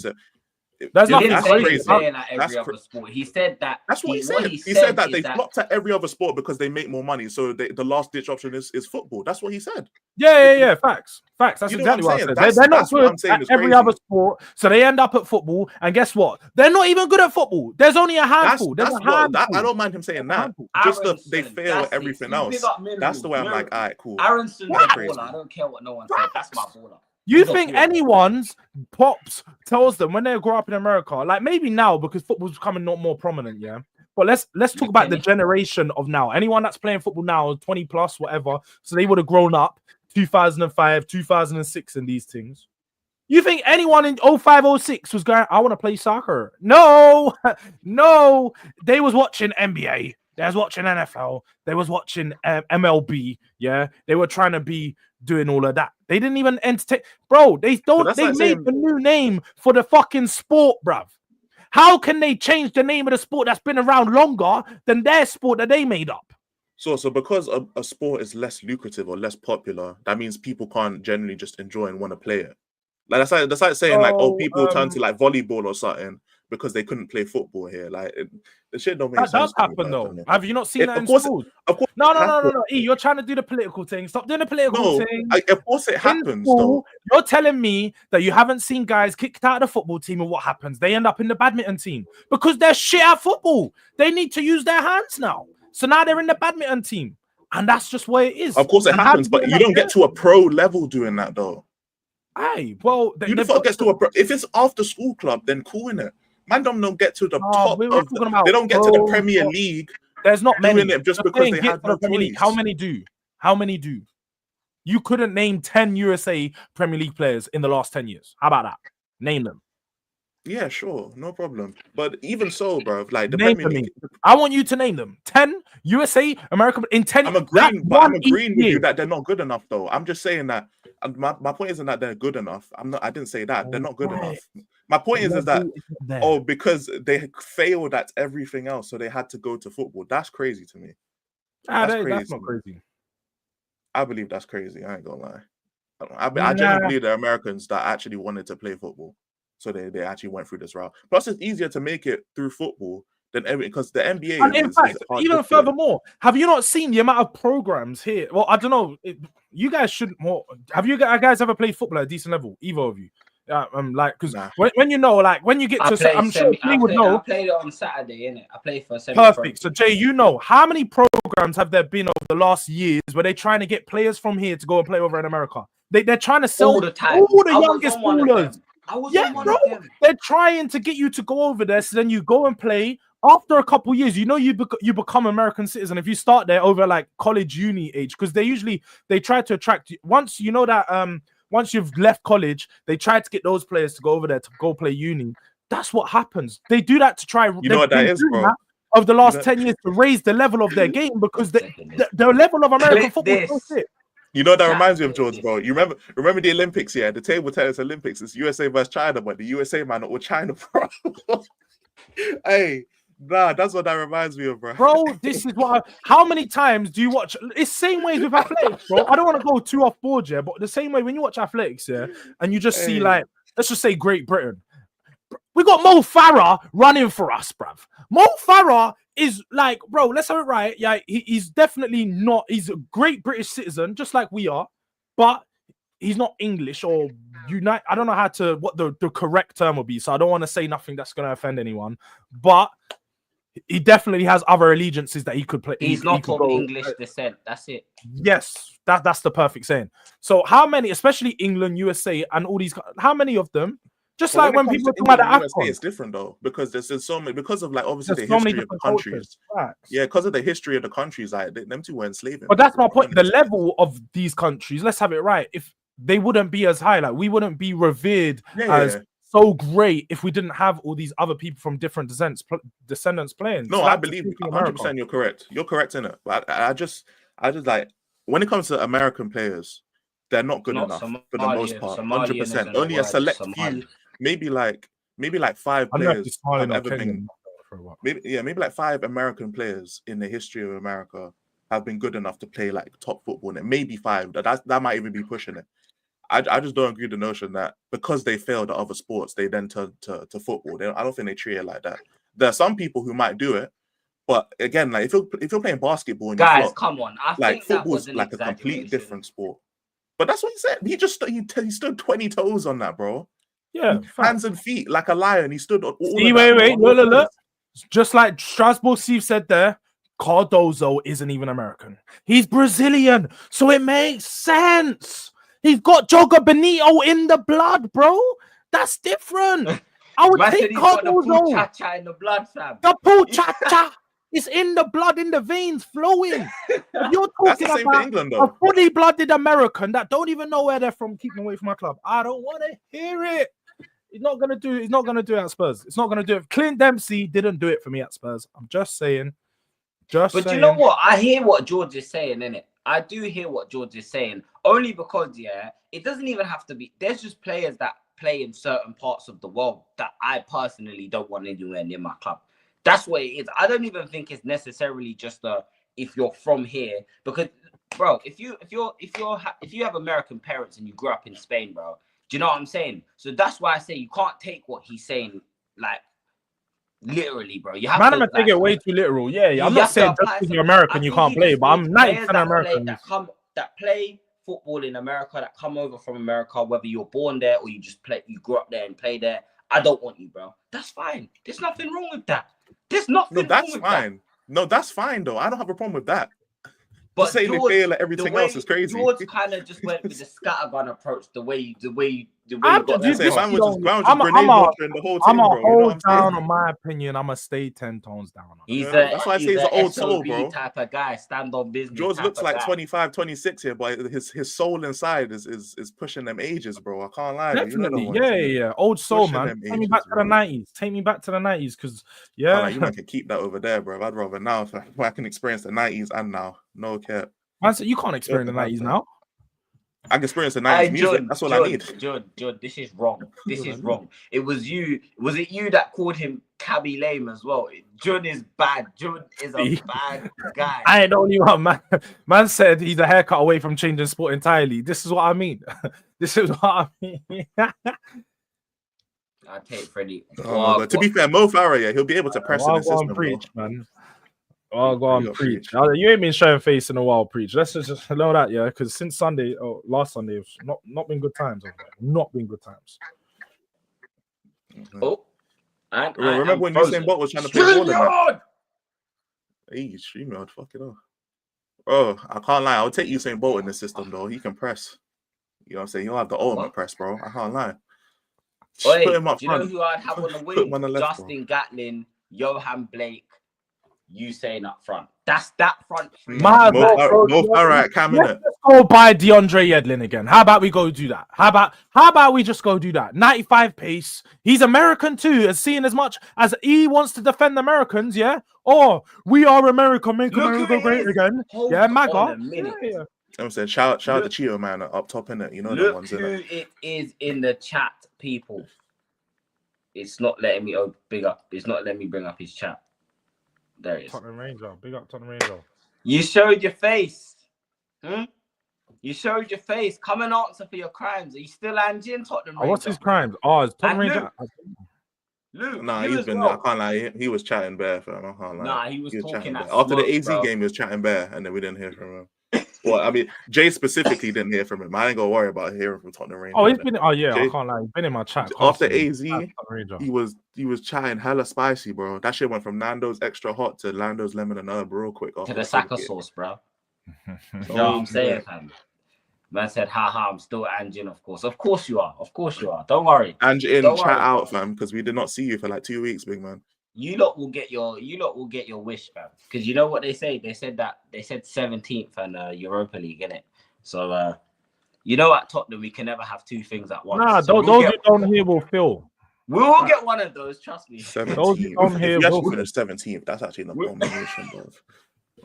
That's not crazy. Saying at every other sport. He said that. That's what he said. He said that they flopped at every other sport because they make more money. So the last ditch option is football. That's what he said. Yeah. Facts. That's exactly what I said. They're not good at every other sport, so they end up at football. And guess what? They're not even good at football. There's only a handful. I don't mind him saying that. Just they fail at everything else. That's the way I'm like, all right, cool. Aronson's a baller. I don't care what no one said. That's my baller. You think anyone's pops tells them when they grow up in America, like maybe now because football's becoming not more prominent, yeah. But let's talk about the generation of now. Anyone that's playing football now, 20 plus, whatever, so they would have grown up 2005, 2006 and these things. You think anyone in 05, 06 was going, I want to play soccer? No, no. They was watching NBA. They was watching NFL. They was watching MLB. Yeah, they were trying to be doing all of that. They didn't even entertain, bro. They don't. They made a new name for the fucking sport, bruv. How can they change the name of the sport that's been around longer than their sport that they made up? So because a sport is less lucrative or less popular, that means people can't generally just enjoy and want to play it. Like that's like saying people turn to like volleyball or something because they couldn't play football here. Like the shit don't make sense. That does happen though. Have you not seen that in schools? Of course. No. E, you're trying to do the political thing. Stop doing the political thing. Of course it happens though. You're telling me that you haven't seen guys kicked out of the football team, and what happens? They end up in the badminton team because they're shit at football. They need to use their hands now. So now they're in the badminton team. And that's just where it is. Of course it happens, but you don't get to a pro level doing that though. Aye, well, you never get to a pro. If it's after school club, then cool in it. Man, don't get to the top. They don't get to the Premier League. There's not many. It just because they have no Premier League. How many do? You couldn't name 10 USA Premier League players in the last 10 years. How about that? Name them. Yeah, sure, no problem. But even so, bro, like the Premier League, I want you to name them. 10 USA, American in 10. I'm agreeing with you that they're not good enough, though. I'm just saying that my point isn't that they're good enough. I didn't say that they're not good enough. My point is that because they failed at everything else, so they had to go to football. That's crazy to me. That's not crazy. I believe that's crazy. I ain't gonna lie. I genuinely believe there are Americans that actually wanted to play football. So they actually went through this route. Plus, it's easier to make it through football than because the NBA. And in fact, even furthermore, have you not seen the amount of programs here? Well, I don't know. You guys shouldn't more. Have you guys ever played football at a decent level? Either of you? Because when you know, like when you get to, I'm sure you would know. I played it on Saturday, innit? I played for a semi. Perfect. So Jay, you know how many programs have there been over the last years where they're trying to get players from here to go and play over in America? They're trying to sell all the youngest ballers. Bro, they're trying to get you to go over there, so then you go and play. After a couple years, you know you become American citizen if you start there over like college, uni age, because they try to attract you. Once you know that once you've left college, they try to get those players to go over there to go play uni. That's what happens. They do that to try. You know what that is, bro? Over the last 10 years to raise the level of their game because the level of American football is so shit. You know that reminds me of George, bro. You remember the Olympics, yeah? The table tennis Olympics. It's USA versus China, but the USA man not with China, bro. Hey, nah, that's what that reminds me of, bro. Bro, this is what. How many times do you watch? It's same ways with athletics, bro. I don't want to go too off board, yeah, but the same way when you watch athletics, yeah, and you just see like, let's just say Great Britain. We got Mo Farah running for us, bruv. Mo Farah is like, bro, let's have it right. Yeah, he's definitely not. He's a great British citizen, just like we are, but he's not English or unite. I don't know what the correct term would be, so I don't want to say nothing that's going to offend anyone. But he definitely has other allegiances that he could play. He's not of English descent. That's it. Yes, that's the perfect saying. So how many, especially England, USA, and all these, how many of them? Just But like when people talk about the USA, it's different though, because there's so many, because of like obviously there's the so many history of the different countries. cultures. Yeah, because of the history of the countries, like them two weren't enslaving. But that's my point. The level of these countries, let's have it right. If they wouldn't be as high, like we wouldn't be revered as so great if we didn't have all these other people from different descendants playing. No, I believe 100% you're correct. You're correct in it. But I just like, when it comes to American players, they're not good enough for the most part. 100%. Only a select few, maybe like 5 players have ever been. Maybe like 5 American players in the history of America have been good enough to play like top football. And it maybe 5. That might even be pushing it. I just don't agree with the notion that because they failed at other sports, they then turn to football. I don't think they treat it like that. There are some people who might do it, but again, like if you're playing basketball, and guys, come on, I like think football's like a completely different sport. But that's what he said. He stood 20 toes on that, bro. Yeah, hands and feet like a lion. He stood. Wait, look. Just like Strasbourg Steve said there, Cardozo isn't even American. He's Brazilian, so it makes sense. He's got Joga Benito in the blood, bro. That's different. I would take Cardozo. The in the blood, fam. The poch is in the blood, in the veins, flowing. You're talking about England, a fully blooded American that don't even know where they're from, keeping away from my club. I don't want to hear it. He's not gonna do it at Spurs. It's not gonna do it. Clint Dempsey didn't do it for me at Spurs. I'm just saying. But you know what? I hear what George is saying, innit? I do hear what George is saying. Only because, it doesn't even have to be. There's just players that play in certain parts of the world that I personally don't want anywhere near my club. That's what it is. I don't even think it's necessarily just if you're from here, because, bro, if you have American parents and you grew up in Spain, bro, do you know what I'm saying? So that's why I say you can't take what he's saying like literally, bro. You have I'm gonna take it way too literal. Yeah. I'm not saying just because you're American you can't play, but I'm 90% American. That play football in America, that come over from America, whether you're born there or you grew up there and play there. I don't want you, bro. That's fine. There's nothing wrong with that. There's nothing wrong with that. No, that's fine though. I don't have a problem with that. But saying they fail at everything else is crazy. George kind of just went with the scattergun approach. The way you got that. I'm a hold down on my opinion. I'm gonna stay 10 tones down. That's why I say he's an old soul, bro. Type of guy, stand on business. George looks like 25, 26 here, but his soul inside is pushing them ages, bro. I can't lie. Definitely, yeah. Old soul, man. Take me back to the 90s. Take me back to the 90s, because you might can keep that over there, bro. I'd rather now if I can experience the 90s and now. No cap. Man, so you can't experience the 90s now. I can experience the 90s music. That's all I need. Judd, this is wrong. This is wrong. It was you. Was it you that called him Cabby Lame as well? Judd is bad. Judd is a bad guy. I ain't the only one, man. Man said he's a haircut away from changing sport entirely. This is what I mean. This is what I mean. I take Freddie. But to be fair, Mo Farah, he'll be able to press in the system, preach, man. I'll go on preach. You ain't been showing face in a while, preach. Let's just know that, because since Sunday, last Sunday, it's not been good times. Not been good times. Oh, remember when Usain Bolt was trying to play ball in that? Hey, StreamYard, fuck it off. Bro, I can't lie. I'll take Usain Bolt in the system, though. He can press. You know what I'm saying? He'll have the ultimate press, bro. I can't lie. Wait, do you know who I'd have on the wing? Justin Gatlin, Johan Blake, Usain up front. That's that front three. Mo Farah at Cam, innit? Let's go buy DeAndre Yedlin again. How about we go do that? How about we just go do that? 95 pace. He's American too, as seeing as much as he wants to defend Americans, yeah? Or we are America, make America great again. MAGA. I'm saying shout out to Chio, man, up top, innit? You know the ones, innit? It is in the chat, people. It's not letting me big up. It's not letting me bring up his chat. There it is. Tottenham Ranger. Big up Tottenham Ranger. You showed your face. You showed your face. Come and answer for your crimes. Are you still Angie Tottenham Ranger? What's his crimes? Oh, it's Tottenham Ranger. Luke, nah, he's been. I can't lie. He was chatting bare, fam. I can't lie. Nah, he was talking after the AZ game. He was chatting bare, and then we didn't hear from him. Well, I mean, Jay specifically didn't hear from him. I ain't gonna worry about hearing from Tottenham Ranger. Oh, he's been. Oh yeah, Jay, I can't lie. He's been in my chat after constantly. AZ, he was chatting hella spicy, bro. That shit went from Nando's extra hot to Nando's lemon and herb real quick. To the Saka sauce, bro. You know what I'm saying, fam? Man said, haha, I'm still Anjin, of course. Of course you are. Of course you are. Don't worry. Anjin, chat out, fam, because we did not see you for like 2 weeks, big man. You lot will get your wish, fam. Because you know what they say? They said 17th and Europa League, innit? So you know at Tottenham we can never have two things at once. Nah, so those who don't hear will feel. We will get one of those, trust me. 17th. If you actually finish 17th, that's actually an abomination, bro.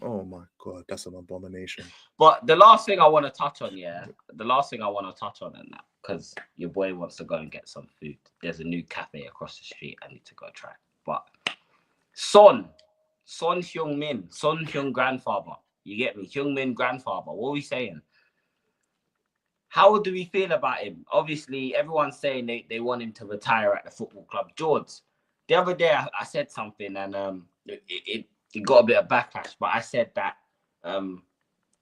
Oh my god, that's an abomination. But the last thing I want to touch on, and that, because your boy wants to go and get some food. There's a new cafe across the street I need to go try. But Son Heung-min, Son Heung grandfather. You get me? Heung-min grandfather. What are we saying? How do we feel about him? Obviously, everyone's saying they want him to retire at the football club. George, the other day I said something and it got a bit of backlash, but I said that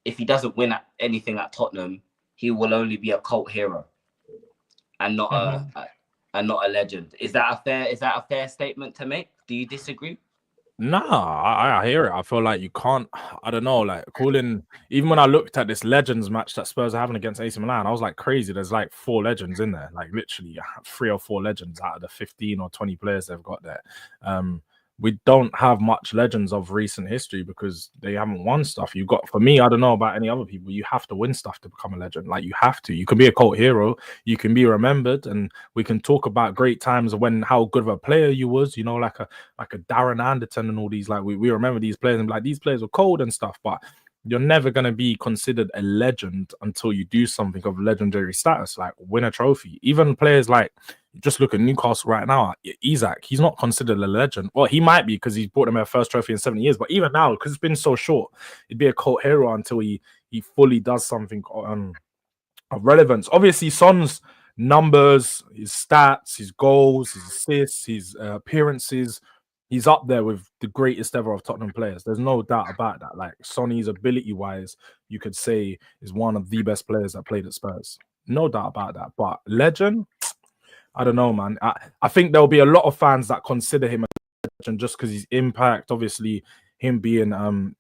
if he doesn't win anything at Tottenham, he will only be a cult hero and not a legend. Is that a fair statement to make? Do you disagree? Nah, I hear it. I feel like you can't. I don't know. Like calling. Even when I looked at this Legends match that Spurs are having against AC Milan, I was like crazy. There's like 4 legends in there. Like literally 3 or 4 legends out of the 15 or 20 players they've got there. We don't have much legends of recent history because they haven't won stuff. You got, for me, I don't know about any other people, you have to win stuff to become a legend. Like you have to. You can be a cult hero, you can be remembered, and we can talk about great times when how good of a player you was, you know, like a Darren Anderton and all these, like we remember these players and like these players were cold and stuff, but you're never going to be considered a legend until you do something of legendary status, like win a trophy. Even players like, just look at Newcastle right now, Isak, he's not considered a legend. Well, he might be because he's brought them their first trophy in 7 years, but even now, because it's been so short, he'd be a cult hero until he fully does something of relevance. Obviously, Son's numbers, his stats, his goals, his assists, his appearances, he's up there with the greatest ever of Tottenham players. There's no doubt about that. Like Sonny's ability-wise, you could say is one of the best players that played at Spurs. No doubt about that. But legend, I don't know, man. I think there'll be a lot of fans that consider him a legend just because his impact, obviously, him being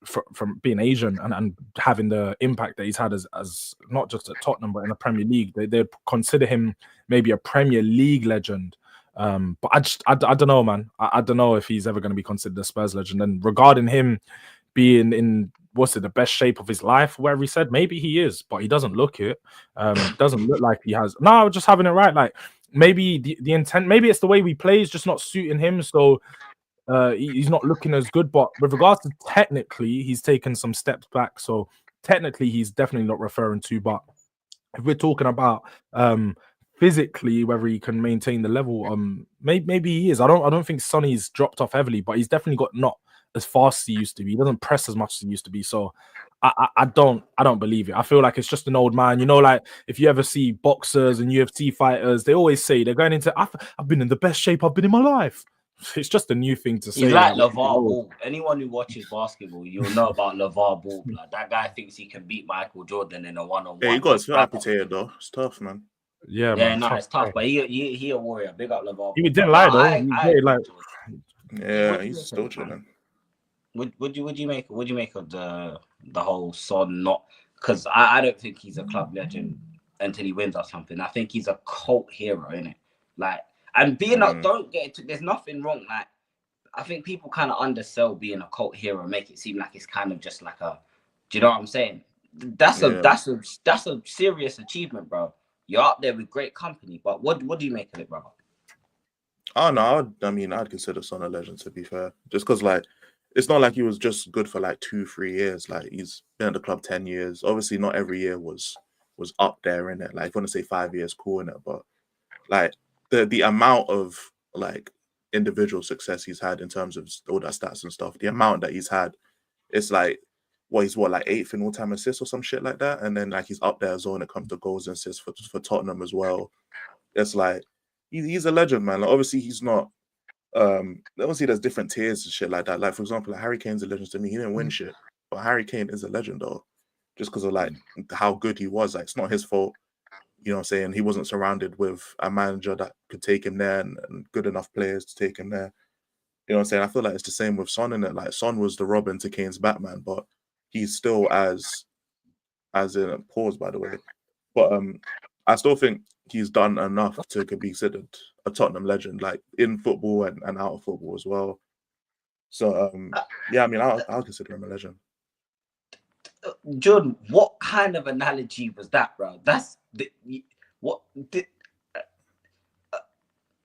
from being Asian and having the impact that he's had as not just at Tottenham but in the Premier League. They'd consider him maybe a Premier League legend. But I don't know, man. I don't know if he's ever going to be considered a Spurs legend. And regarding him being in the best shape of his life, wherever he said, maybe he is, but he doesn't look it. Doesn't look like he has. No, just having it right. Like maybe the intent, maybe it's the way we play is just not suiting him. So he's not looking as good. But with regards to technically, he's taken some steps back. So technically, he's definitely not referring to. But if we're talking about physically, whether he can maintain the level, maybe he is. I don't think Sonny's dropped off heavily, but he's definitely got not as fast as he used to be. He doesn't press as much as he used to be. So I don't believe it. I feel like it's just an old man. You know, like if you ever see boxers and UFC fighters, they always say they're going into I've been in the best shape I've been in my life. It's just a new thing to say. He's like LeVar Ball. Anyone who watches basketball, you'll know about LeVar Ball. Like, that guy thinks he can beat Michael Jordan in a one-on-one. Yeah, he got his foot amputated though. It's tough, man. Yeah, man, no, it's tough. But he a warrior. Big up LeVar Ball. He didn't lie though. Yeah, he's still chilling. Would you make of the whole Son not? Because I don't think he's a club legend until he wins or something. I think he's a cult hero, innit? Like, and being don't get into. There's nothing wrong. Like, I think people kind of undersell being a cult hero, make it seem like it's kind of just like a. Do you know what I'm saying? That's a serious achievement, bro. You're up there with great company, but what do you make of it, brother? Oh no, I'd consider Son a legend, to be fair. Just because, like, it's not like he was just good for like 2-3 years. Like, he's been at the club 10 years. Obviously, not every year was up there in it. Like, if you want to say 5 years, cool in it, but like the amount of like individual success he's had in terms of all that stats and stuff, the amount that he's had, it's like. He's like 8th in all-time assists or some shit like that, and then like he's up there as well when it comes to goals and assists for Tottenham as well. It's like he's a legend, man. Like, obviously he's not. Obviously there's different tiers and shit like that. Like, for example, like Harry Kane's a legend to me. He didn't win shit, but Harry Kane is a legend though. just because of like how good he was. Like, it's not his fault. You know what I'm saying? He wasn't surrounded with a manager that could take him there and good enough players to take him there. You know what I'm saying? I feel like it's the same with Son in it. Like, Son was the Robin to Kane's Batman, but he's still as in a pause, by the way. But I still think he's done enough to be considered a Tottenham legend, like in football and out of football as well. So yeah, I mean, I'll consider him a legend. Jordan, what kind of analogy was that, bro?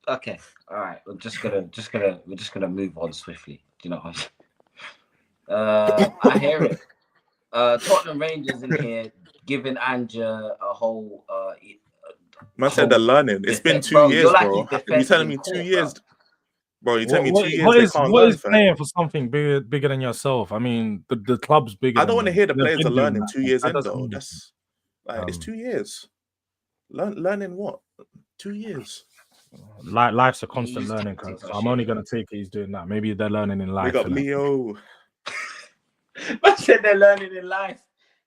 Okay, all right. We're just gonna move on swiftly. Do you know what I'm saying? I hear it. Tottenham Rangers in here giving Anja a whole. Man said they're learning. It's been 2 years, bro. You're telling me 2 years, bro. You're telling me 2 years. What is playing for something bigger than yourself? I mean, the club's bigger. I don't want to hear the players are learning 2 years in, though. That's like it's 2 years. Learning what? 2 years. Life's a constant learning curve. So I'm only gonna take it he's doing that. Maybe they're learning in life. Big up Leo. I said they're learning in life.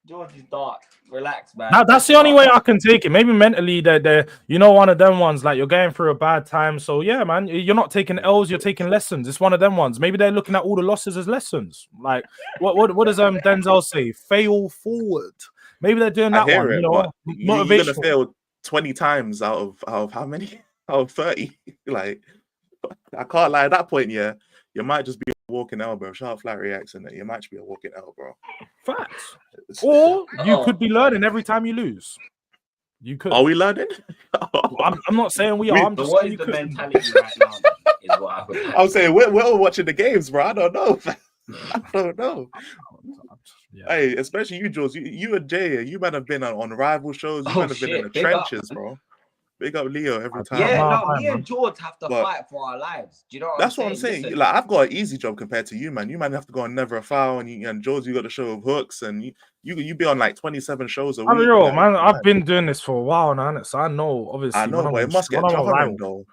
George is dark. Relax, man. Now, that's the only way I can take it. Maybe mentally, they're one of them ones. Like, you're going through a bad time. So yeah, man, you're not taking L's. You're taking lessons. It's one of them ones. Maybe they're looking at all the losses as lessons. Like, what does Denzel say? Fail forward. Maybe they're doing that one. You're gonna fail 20 times out of how many? Out of 30. Like, I can't lie. At that point, yeah, you might just be a walking L, bro. Shout out Flattery accent. You might just be a walking L, bro. Facts. Or you could be learning every time you lose. You could. Are we learning? I'm not saying we are. I'm just saying the mentality right now is what I would. I'm saying we're all watching the games, bro. I don't know. I don't know. Yeah. Hey, especially you, Jules. You and Jay, you might have been on rival shows. You might have been in the trenches, bro. Big up Leo every time. Yeah, me and George have to fight for our lives. Do you know what that's what I'm saying? Listen. Like, I've got an easy job compared to you, man. You might have to go on Never a Foul, and George, you got the show of hooks, and you be on like 27 shows a week. Real, man. I've been doing this for a while now, so I know, obviously. I know, but it must get jarring, though.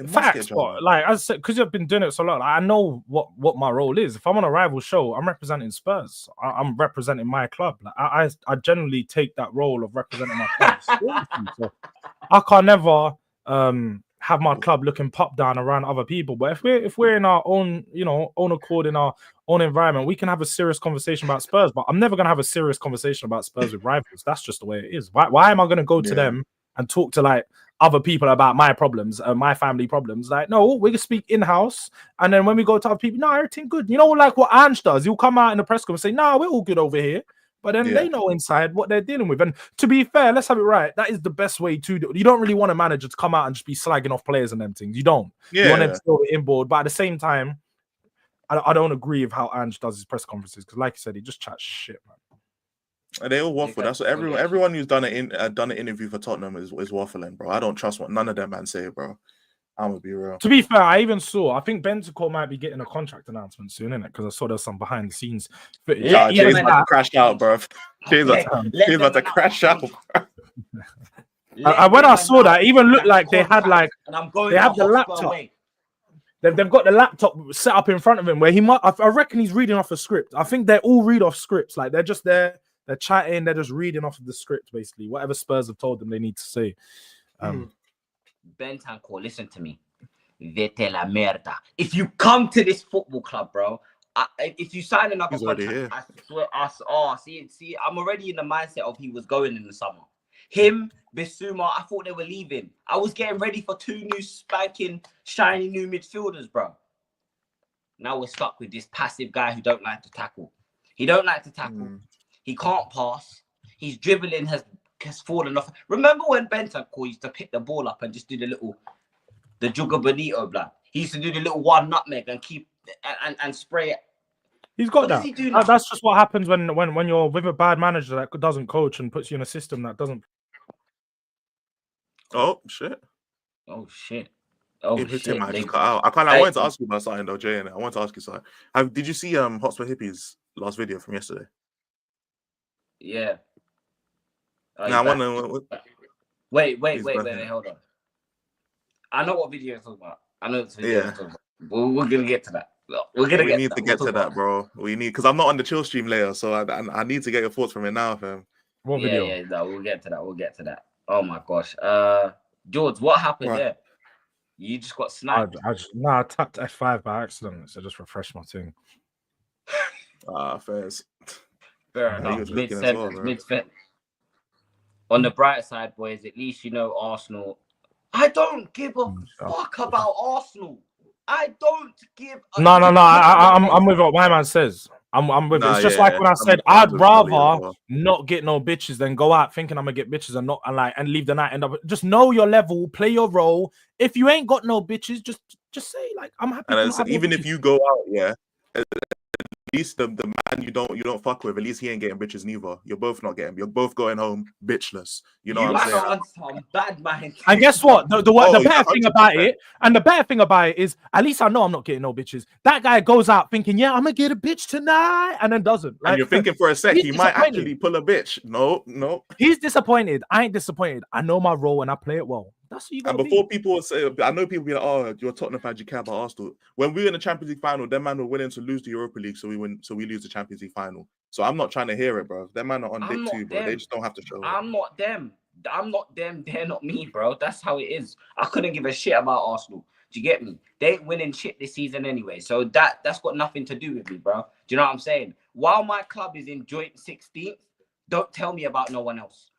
Facts, but like as I said, because you've been doing it so long, I know what my role is. If I'm on a rival show, I'm representing Spurs. I'm representing my club. Like, I generally take that role of representing my club. So I can't never have my club looking pop down around other people. But if we're in our own, own accord, in our own environment, we can have a serious conversation about Spurs. But I'm never gonna have a serious conversation about Spurs with rivals. That's just the way it is. Why am I gonna go to them and talk to like other people about my problems, my family problems? Like, no, we can speak in-house, and then when we go to other people, everything good. Like what Ange does, he'll come out in the press conference and say, we're all good over here. But then they know inside what they're dealing with. And to be fair, let's have it right. That is the best way to do it. You don't really want a manager to come out and just be slagging off players and them things. You don't. Yeah. You want them to go inboard. But at the same time, I don't agree with how Ange does his press conferences, because like you said, he just chats shit, man. And they all waffle. That's what everyone who's done an interview for Tottenham is waffling, bro. I don't trust what none of them man say, bro. I'm gonna be real. To be fair, I think Bentancur might be getting a contract announcement soon, innit? Because I saw there's some behind the scenes footage. Jay's about to crash out, bro. Jay's about to crash out, bro. When I saw that, it even looked like they had the laptop. They've got the laptop set up in front of him where I reckon he's reading off a script. I think they all read off scripts. Like, they're just there, they're chatting, they're just reading off of the script, basically. Whatever Spurs have told them they need to say. Bentancur, listen to me. Vete la merda. If you come to this football club, bro, if you sign another contract, I swear, see, I'm already in the mindset of he was going in the summer. Him, Bissouma, I thought they were leaving. I was getting ready for 2 new spanking, shiny new midfielders, bro. Now we're stuck with this passive guy who don't like to tackle. He don't like to tackle. He can't pass. His dribbling has fallen off. Remember when Bentancur used to pick the ball up and just do the Jugger Bonito blood? He used to do the little 1 nutmeg and keep and spray it. He's got that. That's just what happens when you're with a bad manager that doesn't coach and puts you in a system that doesn't. Oh shit! Oh shit! I just cut out. I wanted to ask you about something though, Jay. I want to ask you something. Did you see Hotspur Hippies' last video from yesterday? Yeah. Now, I wonder. Wait, hold on. I know what video you're talking about. I know this video. Yeah. We're gonna get to that. We're gonna We get need to get to that, bro. We need because I'm not on the chill stream later, so I need to get your thoughts from it now, fam. What video? Yeah, no, we'll get to that. We'll get to that. Oh my gosh. George, what happened there? You just got sniped. I tapped F5 by accident, so just refresh my thing. Fairs. Fair enough. Mid-sentence. On the bright side, boys, at least you know Arsenal. I don't give a fuck about Arsenal. I don't give a No. I'm with what my man says. I'm with it. It's just like when I said I'd rather not get no bitches than go out thinking I'm gonna get bitches and leave the night end up. Just know your level, play your role. If you ain't got no bitches, just say like I'm happy. And even if you go out, at least the man you don't fuck with, at least he ain't getting bitches neither. You're both not getting. You're both going home bitchless. You know what I'm saying? Some bad mind. And guess what? The better thing about it, and the better thing about it is, at least I know I'm not getting no bitches. That guy goes out thinking, yeah, I'm gonna get a bitch tonight, and then doesn't. Like, and you're thinking for a sec, he might actually pull a bitch. No. He's disappointed. I ain't disappointed. I know my role and I play it well. That's what you got. And before people say, I know people be like, "Oh, you're a Tottenham fan, you care about Arsenal." When we were in the Champions League final, them man were willing to lose the Europa League, so we lose the Champions League final. So I'm not trying to hear it, bro. Them man are on dick too, bro. They just don't have to show. I'm not them. They're not me, bro. That's how it is. I couldn't give a shit about Arsenal. Do you get me? They ain't winning shit this season anyway. So that's got nothing to do with me, bro. Do you know what I'm saying? While my club is in joint 16th, don't tell me about no one else.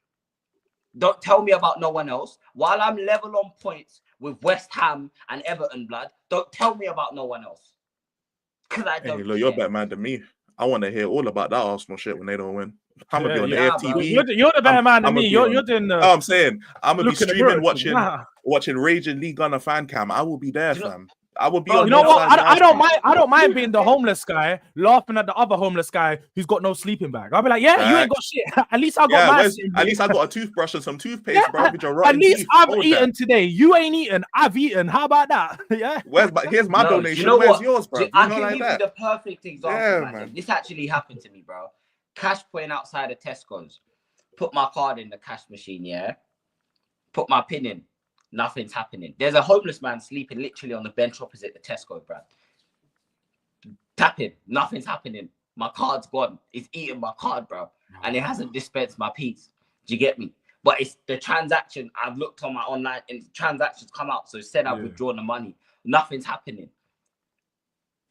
Don't tell me about no one else. While I'm level on points with West Ham and Everton, blood, don't tell me about no one else. Because I don't. Hey, look, you're a better man than me. I want to hear all about that Arsenal shit when they don't win. I'm gonna be on the AFTV. You're the better man than me. You're doing. I'm saying I'm gonna be streaming, watching Raging League on a fan cam. I will be there, fam. I will be. You know what? I don't mind being the homeless guy laughing at the other homeless guy who's got no sleeping bag. I'll be like, yeah, you ain't got shit. At least I got my. At least I got a toothbrush and some toothpaste, bro. At least I've eaten today. You ain't eaten. I've eaten. How about that? Yeah. Here's my donation. You know Where's yours, bro? I can give you the perfect example, man. This actually happened to me, bro. Cash point outside of Tesco's. Put my card in the cash machine, yeah. Put my pin in. Nothing's happening. There's a homeless man sleeping literally on the bench opposite the Tesco, bruv. Tapping. Nothing's happening. My card's gone. It's eating my card, bro. And it hasn't dispensed my piece. Do you get me? But it's the transaction. I've looked on my online and the transactions come out. So it said I've withdrawn the money. Nothing's happening.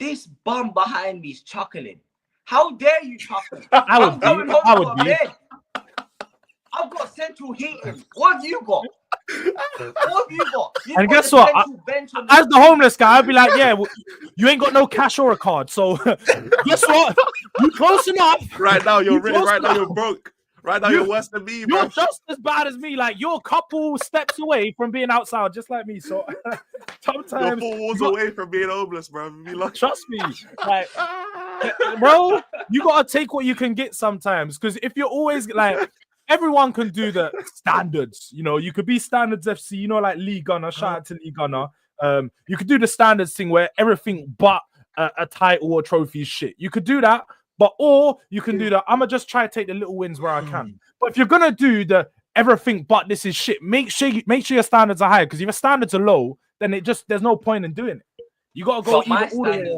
This bum behind me is chuckling. How dare you chuckle? I would be. I've got central heating. What have you got? What have you got? And guess what? As the homeless guy, I'd be like, yeah, you ain't got no cash or a card. So guess what? You close enough. Right now, you're broke. Right now, you're worse than me, bro. You're just as bad as me. Like, you're a couple steps away from being outside, just like me. So sometimes you're 4 walls away from being homeless, bro. Trust me. Like, bro, you got to take what you can get sometimes. Because if you're always like, everyone can do the standards, you know. You could be standards FC, you know, like Lee Gunner. Shout out to Lee Gunner. You could do the standards thing where everything but a title or trophy is shit. You could do that, or you can do that. I'm gonna just try to take the little wins where I can. But if you're gonna do the everything but this is shit, make sure your standards are high. Because if your standards are low, then there's no point in doing it. You gotta go. My standards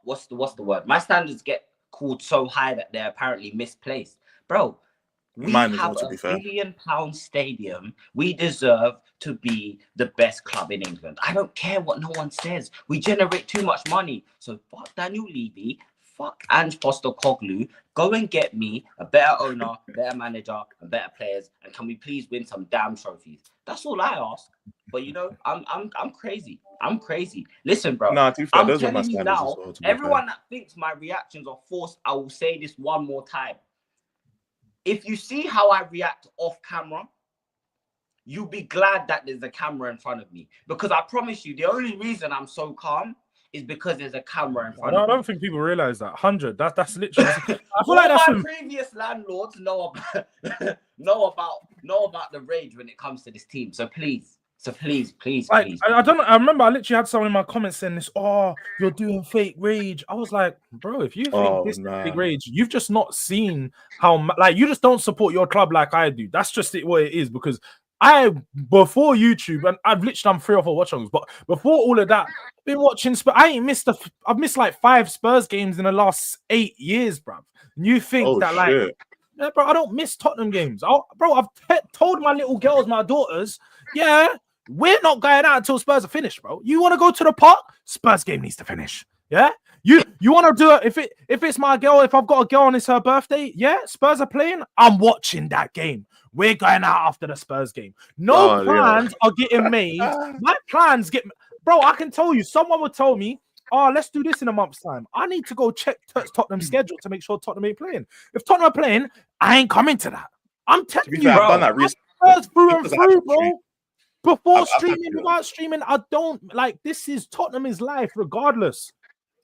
what's the word? My standards get called so high that they're apparently misplaced, bro. We have a £1 billion stadium. We deserve to be the best club in England. I don't care what no one says. We generate too much money. So fuck Daniel Levy, fuck Ange Postecoglou. Go and get me a better owner, better manager, and better players. And can we please win some damn trophies? That's all I ask. But you know, I'm crazy. I'm crazy. Listen, bro. Nah, I'm telling you now, everyone that thinks my reactions are forced, I will say this one more time. If you see how I react off camera, you'll be glad that there's a camera in front of me. Because I promise you, the only reason I'm so calm is because there's a camera in front of me. I don't think people realize that. 100. That's literally. I feel like that's my previous landlords know about the rage when it comes to this team. So please. Please. I don't know. I remember I literally had someone in my comments saying this. Oh, you're doing fake rage. I was like, bro, if you think this is fake rage, you've just not seen how. Like, you just don't support your club like I do. That's just what it is. Because before YouTube, and I've literally done 3 or 4 watch-alongs, but before all of that, I've been watching Spurs. I've missed like 5 Spurs games in the last 8 years, bruv. And you think that like, shit. yeah, bro, I don't miss Tottenham games. I've told my little girls, my daughters, yeah, we're not going out until Spurs are finished, bro. You want to go to the park? Spurs game needs to finish. Yeah, you want to do it if it's my girl, if I've got a girl and it's her birthday, yeah, Spurs are playing, I'm watching that game. We're going out after the Spurs game. No plans are getting made. My plans bro, I can tell you, someone would tell me, oh, let's do this in a month's time. I need to go check Tottenham's schedule to make sure Tottenham ain't playing. If Tottenham are playing, I ain't coming to that. I'm telling you, I've bro. done that recently. Spurs through and through, bro. Before streaming, without streaming, I don't like. This is Tottenham is life, regardless.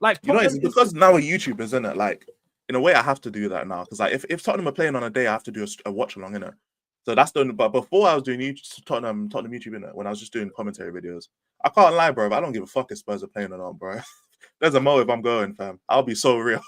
Like, you know, it's because now we're YouTubers, isn't it? Like, in a way, I have to do that now because, like, if Tottenham are playing on a day, I have to do a watch along, innit? So that's the. But before I was doing Tottenham YouTube, innit? When I was just doing commentary videos, I can't lie, bro. I don't give a fuck if Spurs are playing or not, bro. There's a motive I'm going, fam. I'll be so real.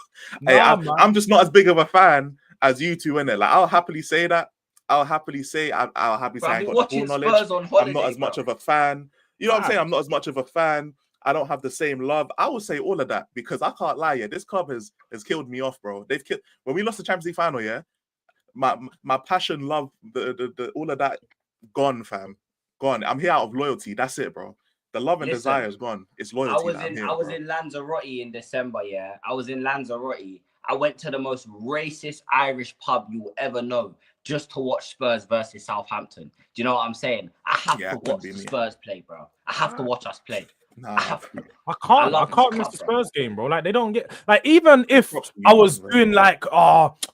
I'm just not as big of a fan as you two, innit? Like, I'll happily say that. I'll happily say I got the full knowledge. I'm not as much of a fan. You know what I'm saying? I'm not as much of a fan. I don't have the same love. I will say all of that because I can't lie. Yeah, this club has killed me off, bro. They've killed when we lost the Champions League final. Yeah, my passion, love, the all of that gone, fam, gone. I'm here out of loyalty. That's it, bro. The love and desire is gone. It's loyalty. I was in Lanzarote in December. Yeah, I was in Lanzarote. I went to the most racist Irish pub you will ever know just to watch Spurs versus Southampton. Do you know what I'm saying? I have to watch the Spurs play, bro. I have to watch us play. I can't miss the Spurs game, bro. Like, they don't get like, even if I was doing like,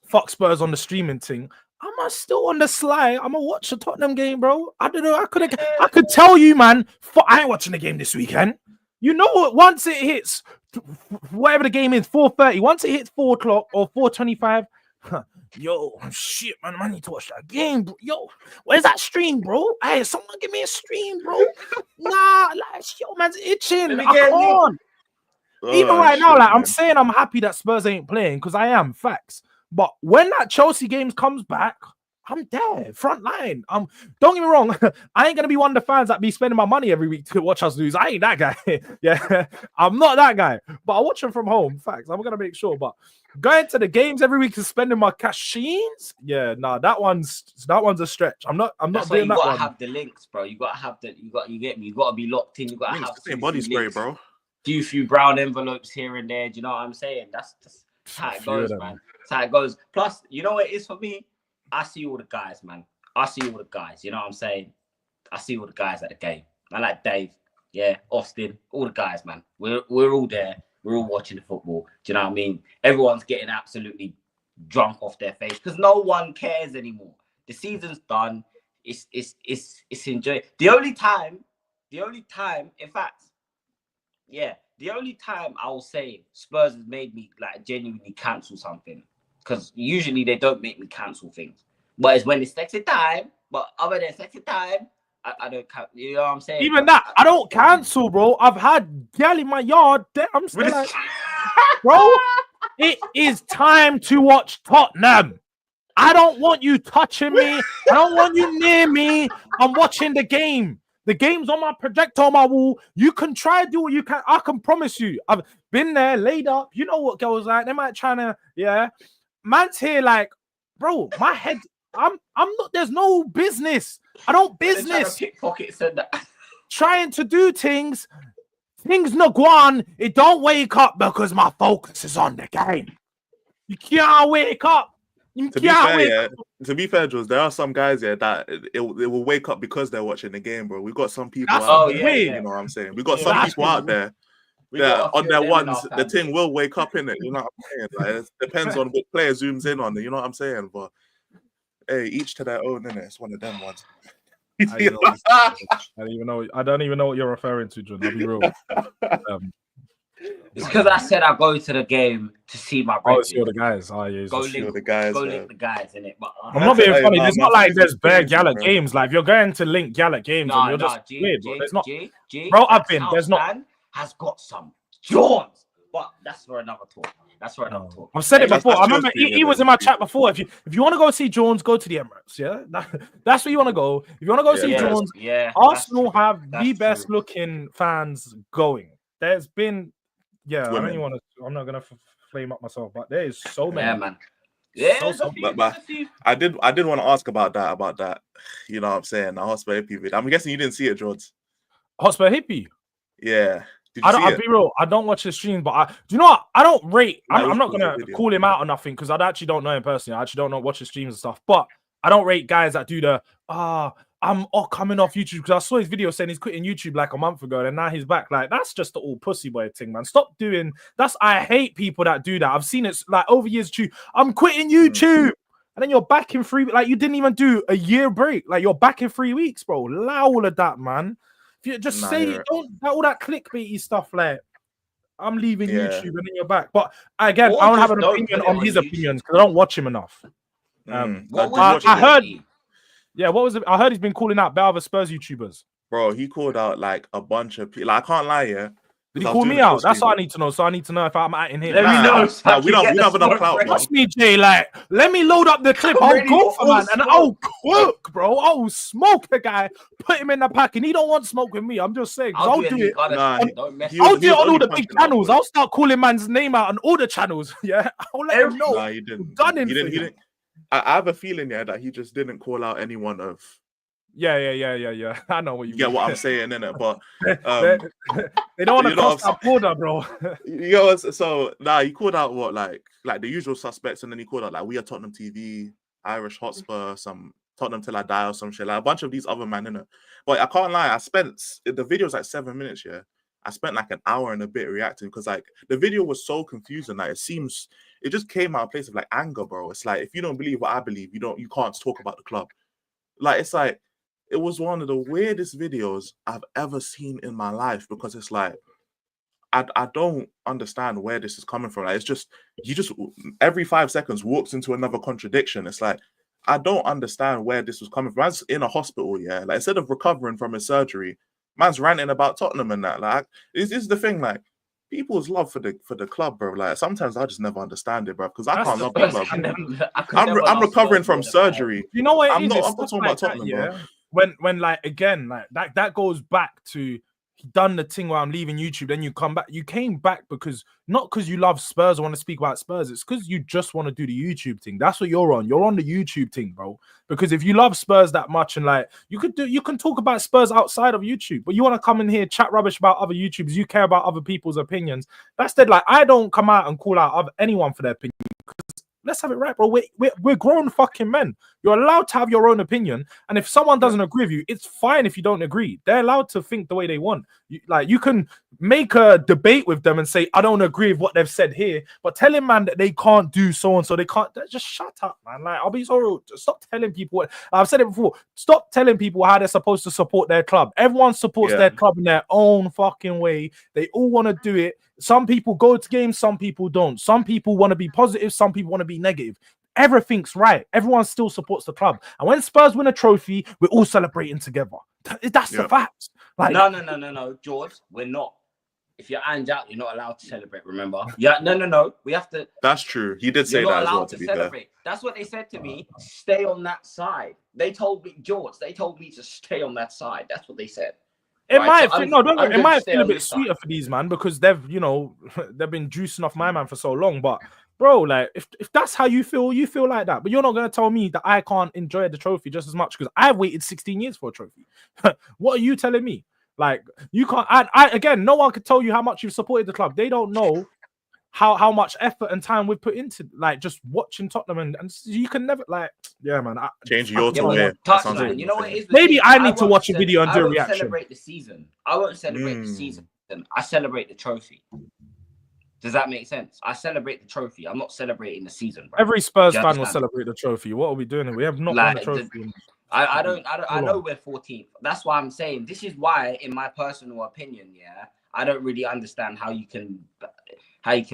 fuck Spurs on the streaming thing, I'm still on the sly. I'm gonna watch the Tottenham game, bro. I don't know. I could tell you, man. I ain't watching the game this weekend. You know what? Once it hits whatever the game is, 4:30. Once it hits 4 o'clock or 4:25, yo, shit, man, I need to watch that game, bro. Yo, where's that stream, bro? Hey, someone give me a stream, bro. Nah, like, yo, man's itching. I can't. Even right now, like, man. I'm saying I'm happy that Spurs ain't playing because I am, facts. But when that Chelsea game comes back, I'm there, front line. Don't get me wrong, I ain't gonna be one of the fans that be spending my money every week to watch us lose. I ain't that guy. Yeah, I'm not that guy. But I watch them from home. Facts. I'm gonna make sure. But going to the games every week and spending my cashines, yeah, nah, that one's a stretch. I'm not doing that one. You gotta have the links, bro. You gotta have you get me. You gotta be locked in. You gotta have the body spray, bro. Few brown envelopes here and there. Do you know what I'm saying? That's how it goes, man. That's how it goes. Plus, you know what it is for me? I see all the guys, man. I see all the guys. You know what I'm saying? I see all the guys at the game. I like Dave, yeah, Austin, all the guys, man. We're all there. We're all watching the football. Do you know what I mean? Everyone's getting absolutely drunk off their face because no one cares anymore. The season's done. It's enjoy. The only time, in fact, yeah, the only time I will say Spurs has made me like genuinely cancel something. Because usually they don't make me cancel things. But it's when it's sexy time. But other than sexy time, I don't cancel. You know what I'm saying? Even that, I don't cancel, bro. I've had gal in my yard. I'm still like, bro, it is time to watch Tottenham. I don't want you touching me. I don't want you near me. I'm watching the game. The game's on my projector on my wall. You can try to do what you can. I can promise you. I've been there, laid up. You know what girls like. They might try to, yeah. Man's here like, bro, my head, I'm not, there's no business. I don't business. Pickpocket said that. Trying to do things not go on. It don't wake up because my focus is on the game. You can't wake up. To be fair, Jules, there are some guys here that it will wake up because they're watching the game, bro. We've got some people out there, you know what I'm saying? We've got some people out there. Yeah, on their ones, the thing will wake up in it. You know what I'm saying? Like, it depends on what player zooms in on. You know what I'm saying? But hey, each to their own, innit? It's one of them ones. I don't even know what you're referring to, John. I'll be real. It's because I said I go to the game to see my brothers. See all the guys. Oh, yeah, go link the guys in it. But I'm not being funny. It's not like there's bare Gallat games. Like, if you're going to link Gallat games, and you're just weird. There's not, bro. I've been. There's not. Has got some Johns. But that's for another talk. That's for another talk. I've said it before. I remember Jones' he was in my chat before. If you want to go see Jones, go to the Emirates. Yeah, that's where you want to go. If you want to go see Jones, Arsenal have the best looking fans going. There's been, I don't even want to. I'm not gonna flame up myself, but there is so many. Yeah, man. Yeah, but I did want to ask about that. You know what I'm saying? The Hotspur hippie video. I'm guessing you didn't see it, George. Hotspur hippie. Yeah. I'll be real. I don't watch his streams, but do you know what? I don't rate. I'm not gonna call him out or nothing because I actually don't know him personally. I actually don't watch his streams and stuff. But I don't rate guys that do the I'm coming off YouTube because I saw his video saying he's quitting YouTube like a month ago and now he's back. Like that's just the all pussy boy thing, man. Stop doing that's. I hate people that do that. I've seen it like over years too. I'm quitting YouTube. And then you're back in 3 weeks. Like you didn't even do a year break. Like you're back in 3 weeks, bro. Allow all of that, man. If you just don't all that clickbaity stuff like I'm leaving YouTube and then you're back. But again, I don't have an opinion on his opinions because I don't watch him enough. I heard. Yeah, what was it? I heard he's been calling out other Spurs YouTubers. Bro, he called out like a bunch of people. Like, I can't lie, yeah. Did he call me out? That's what I need to know. So I need to know if I'm in here. Let me know. We don't have enough clout, bro. Trust me, Jay. Like, let me load up the clip. I'll go for man, and I'll cook, bro. I'll smoke the guy, put him in the pack, and he don't want smoke with me. I'm just saying. I'll do it. I'll do it on all the big channels. I'll start calling man's name out on all the channels. Yeah, I'll let him know. Nah, he didn't. He didn't. I have a feeling, that he just didn't call out anyone of. Yeah. I know what you get. What I'm saying, innit? But they don't want to cross that border, bro. So he called out what like the usual suspects, and then he called out like We Are Tottenham TV, Irish Hotspur, some Tottenham Till I Die or some shit, like a bunch of these other men, innit? But I can't lie, the video was like 7 minutes, yeah. I spent like an hour and a bit reacting because like the video was so confusing. Like it just came out of a place of like anger, bro. It's like if you don't believe what I believe, you can't talk about the club. Like it's like it was one of the weirdest videos I've ever seen in my life because it's like I don't understand where this is coming from. Like it's you just every 5 seconds walks into another contradiction. It's like I don't understand where this was coming from. Man's in a hospital, yeah. Like instead of recovering from his surgery, man's ranting about Tottenham and that. Like this is the thing, like people's love for the club, bro. Like sometimes I just never understand it, bro. Because I can't love the club. I'm recovering from surgery. You know what? I'm not talking about Tottenham, bro. When like again, like that goes back to he done the thing where I'm leaving YouTube, then you come back. You came back not because you love Spurs or want to speak about Spurs. It's because you just want to do the YouTube thing. That's what you're on. You're on the YouTube thing, bro. Because if you love Spurs that much and like you can talk about Spurs outside of YouTube, but you want to come in here chat rubbish about other YouTubers. You care about other people's opinions. That's dead. Like I don't come out and call out anyone for their opinion. Let's have it right, bro. We're grown fucking men. You're allowed to have your own opinion. And if someone doesn't agree with you, it's fine if you don't agree. They're allowed to think the way they want. You can make a debate with them and say, I don't agree with what they've said here. But telling man that they can't do so and so, they can't. Just shut up, man. Like, I'll be so rude. Stop telling people what I've said it before. Stop telling people how they're supposed to support their club. Everyone supports their club in their own fucking way. They all want to do it. Some people go to games, some people don't. Some people want to be positive, some people want to be negative. Everything's right. Everyone still supports the club. And when Spurs win a trophy, we're all celebrating together. That's the fact. Like, no, George, we're not. If you're Ange out, you're not allowed to celebrate, remember? Yeah, no. We have to. That's true. He did say that as well, to be fair. That's what they said to me. Stay on that side. They told me to stay on that side. That's what they said. It might feel a bit sweeter for these man because they've been juicing off my man for so long. But bro, like if that's how you feel like that. But you're not gonna tell me that I can't enjoy the trophy just as much because I've waited 16 years for a trophy. What are you telling me? Like you can't. I again, no one could tell you how much you've supported the club. They don't know how much effort and time we've put into like just watching Tottenham and you can never man. Change your tone here. You know what it is? Maybe I need to watch a video and do a reaction. Celebrate the season. I won't celebrate the season. I celebrate the trophy. Does that make sense? I celebrate the trophy. I'm not celebrating the season. Bro. Every Spurs fan will celebrate the trophy. What are we doing? We have not won the trophy. I know we're 14th. That's why I'm saying this is why, in my personal opinion, I don't really understand how you can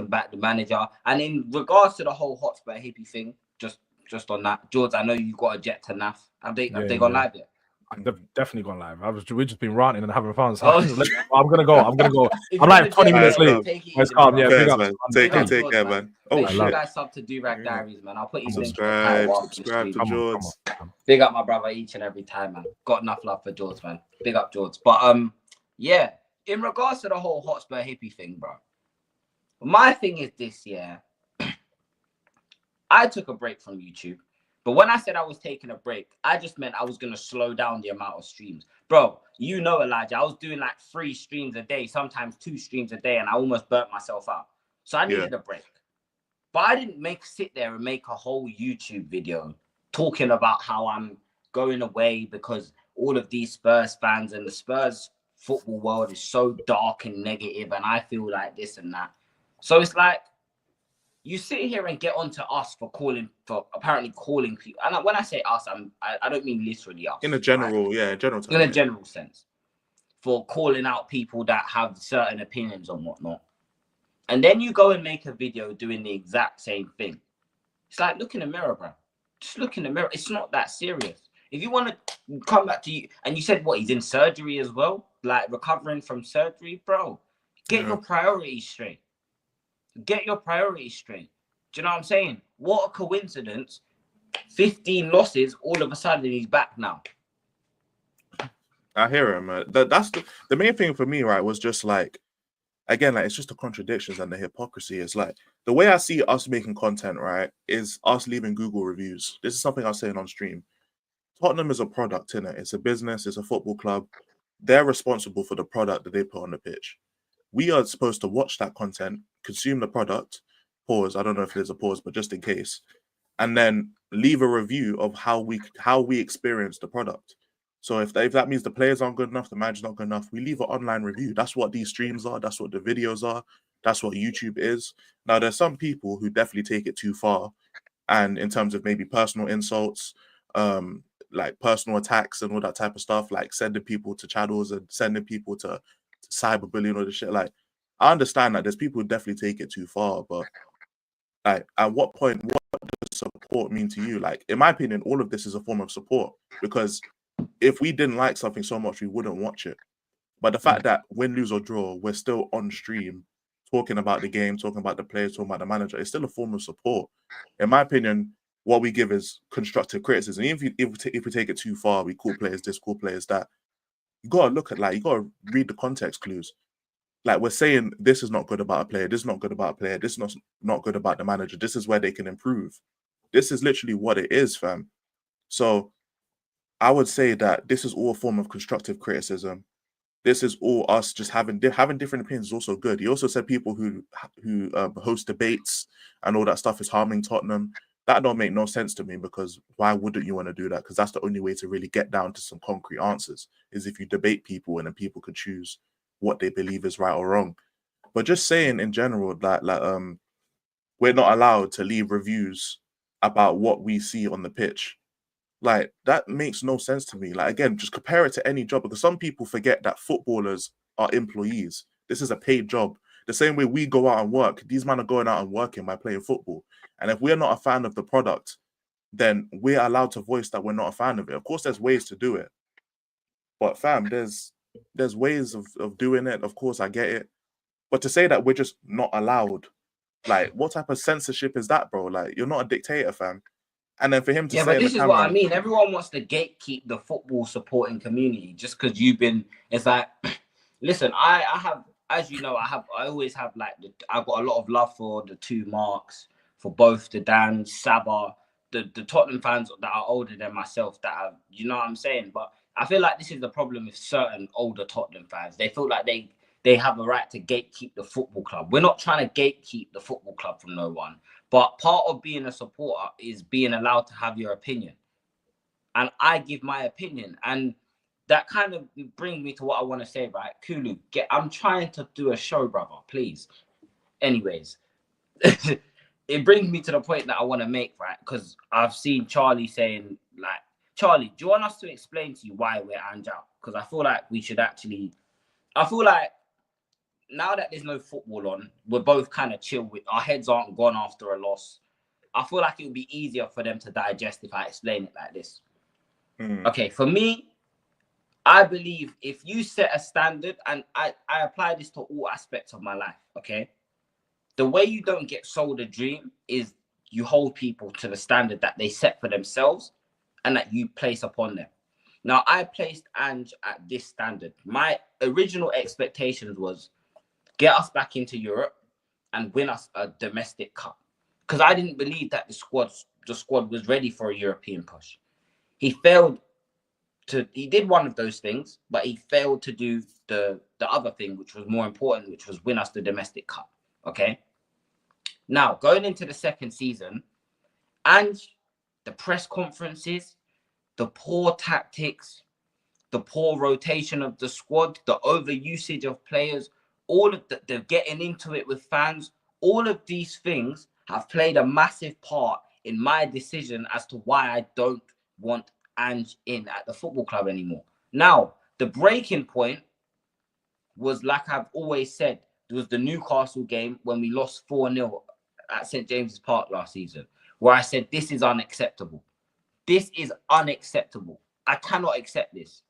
back the manager. And in regards to the whole Hotspur hippie thing, just on that, George, I know you got a jet to NAF. Have they gone live yet? I've definitely gone live. We've just been ranting and having fun. So Oh. I'm gonna go. If I'm you like 20 wanna minutes jet, late. take it It's easy, calm. my Yeah, brother. big up. man. Take Big up care, George, man. Oh, Make sure you love guys sub to Do-Rag Diaries, man. I'll put his link in the subscribe, title after the subscribe to stream. Come George. on. Big up my brother each and every time, man. Got enough love for George, man. Big up George. But yeah, in regards to the whole Hotspur hippie thing, bro. My thing is this, yeah. I took a break from YouTube. But when I said I was taking a break, I just meant I was going to slow down the amount of streams. Bro, you know, Elijah, I was doing like 3 streams a day, sometimes 2 streams a day, and I almost burnt myself out. So I needed a break. But I didn't sit there and make a whole YouTube video talking about how I'm going away because all of these Spurs fans and the Spurs football world is so dark and negative, and I feel like this and that. So it's like, you sit here and get onto us for apparently calling people. And when I say us, I don't mean literally us. In a general, right? In a general sense, for calling out people that have certain opinions and whatnot. And then you go and make a video doing the exact same thing. It's like, look in the mirror, bro. Just look in the mirror. It's not that serious. If you want to come back to you, and you said what, he's in surgery as well, like recovering from surgery, bro. Get your priorities straight. Get your priorities straight. Do you know what I'm saying? What a coincidence. 15 losses, all of a sudden he's back now. I hear him, man. That's the main thing for me, right? Was just like, again, like, it's just the contradictions and the hypocrisy. It's like the way I see us making content, right, is us leaving Google reviews. This is something I was saying on stream. Tottenham is a product, innit? It's a business, it's a football club. They're responsible for the product that they put on the pitch. We are supposed to watch that content, consume the product, pause. I don't know if there's a pause, but just in case, and then leave a review of how we experience the product. So if that means the players aren't good enough, the manager's not good enough, we leave an online review. That's what these streams are. That's what the videos are. That's what YouTube is. Now, there's some people who definitely take it too far, and in terms of maybe personal insults, like personal attacks and all that type of stuff, like sending people to channels and sending people to cyberbullying or the shit. Like, I understand that there's people who definitely take it too far, but like, at what point, what does support mean to you? Like, in my opinion, all of this is a form of support, because if we didn't like something so much, we wouldn't watch it. But the fact that win, lose or draw, we're still on stream talking about the game, talking about the players, talking about the manager, it's still a form of support. In my opinion, what we give is constructive criticism. Even if we take it too far, we call players this, call players that. You gotta look at, like, you gotta read the context clues. Like, we're saying this is not good about a player, this is not good about a player, this is not good about the manager, this is where they can improve. This is literally what it is, fam. So I would say that this is all a form of constructive criticism. This is all us just having different opinions is also good. He also said people who host debates and all that stuff is harming Tottenham. That don't make no sense to me, because why wouldn't you want to do that? Because that's the only way to really get down to some concrete answers, is if you debate people and then people can choose what they believe is right or wrong. But just saying in general that we're not allowed to leave reviews about what we see on the pitch, like, that makes no sense to me. Like, again, just compare it to any job, because some people forget that footballers are employees. This is a paid job. The same way we go out and work, these men are going out and working by playing football. And if we're not a fan of the product, then we're allowed to voice that we're not a fan of it. Of course, there's ways to do it. But fam, there's ways of doing it. Of course, I get it. But to say that we're just not allowed, like, what type of censorship is that, bro? Like, you're not a dictator, fam. And then for him to say, but this is what I mean. Everyone wants to gatekeep the football supporting community just because you've been. It's like, listen, I have, as you know, I always have, like, I've got a lot of love for the 2 Marks, for both the Dan, Sabah, the Tottenham fans that are older than myself that have, you know what I'm saying? But I feel like this is the problem with certain older Tottenham fans. They feel like they have a right to gatekeep the football club. We're not trying to gatekeep the football club from no one. But part of being a supporter is being allowed to have your opinion. And I give my opinion. And that kind of brings me to what I want to say, right? Kulu, I'm trying to do a show, brother, please. Anyways, it brings me to the point that I want to make, right? Because I've seen Charlie saying, like, Charlie, do you want us to explain to you why we're Anjao? Because I feel like we should actually, now that there's no football on, we're both kind of chill. Our heads aren't gone after a loss. I feel like it would be easier for them to digest if I explain it like this. Okay, for me, I believe if you set a standard, and I apply this to all aspects of my life, okay? The way you don't get sold a dream is you hold people to the standard that they set for themselves and that you place upon them. Now, I placed Ange at this standard. My original expectations was get us back into Europe and win us a domestic cup. Because I didn't believe that the squad was ready for a European push. He did one of those things, but he failed to do the other thing, which was more important, which was win us the domestic cup. Okay. Now, going into the second season, and the press conferences, the poor tactics, the poor rotation of the squad, the overusage of players, all of the getting into it with fans, all of these things have played a massive part in my decision as to why I don't want Ange in at the football club anymore. Now, the breaking point was, like I've always said, it was the Newcastle game when we lost 4-0 at St. James's Park last season, where I said, this is unacceptable. This is unacceptable. I cannot accept this.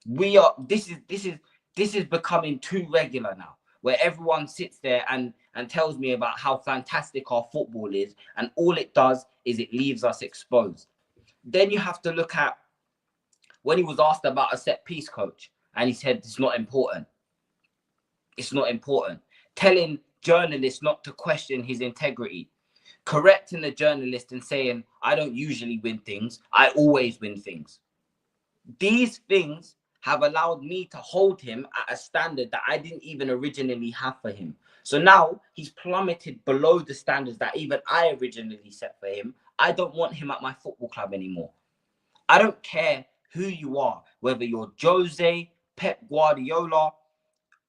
This is becoming too regular now, where everyone sits there and tells me about how fantastic our football is, and all it does is it leaves us exposed. Then you have to look at when he was asked about a set piece coach, and he said it's not important. It's not important. Telling journalists not to question his integrity, correcting the journalist and saying, I don't usually win things, I always win things. These things have allowed me to hold him at a standard that I didn't even originally have for him. So now he's plummeted below the standards that even I originally set for him. I don't want him at my football club anymore. I don't care who you are, whether you're Jose, Pep Guardiola,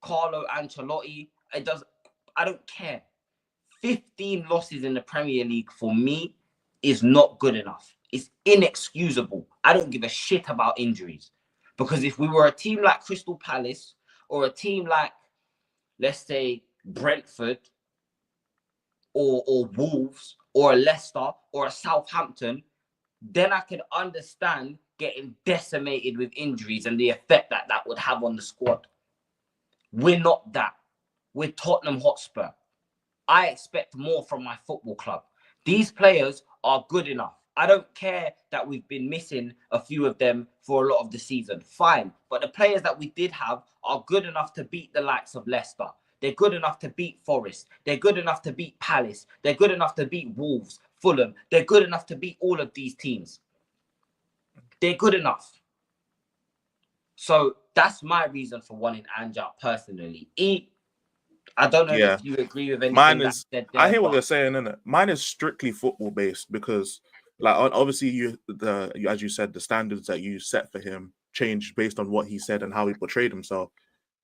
Carlo Ancelotti. I don't care. 15 losses in the Premier League for me is not good enough. It's inexcusable. I don't give a shit about injuries. Because if we were a team like Crystal Palace or a team like, let's say, Brentford or Wolves or a Leicester or a Southampton, then I could understand getting decimated with injuries and the effect that that would have on the squad. We're not that. We're Tottenham Hotspur. I expect more from my football club. These players are good enough. I don't care that we've been missing a few of them for a lot of the season. Fine. But the players that we did have are good enough to beat the likes of Leicester. They're good enough to beat Forest. They're good enough to beat Palace. They're good enough to beat Wolves, Fulham. They're good enough to beat all of these teams. They're good enough. So that's my reason for wanting Ange out personally. I don't know if you agree with anything Mine that said there. I hear what you're saying, innit? Mine is strictly football based because, like, obviously as you said, the standards that you set for him changed based on what he said and how he portrayed himself.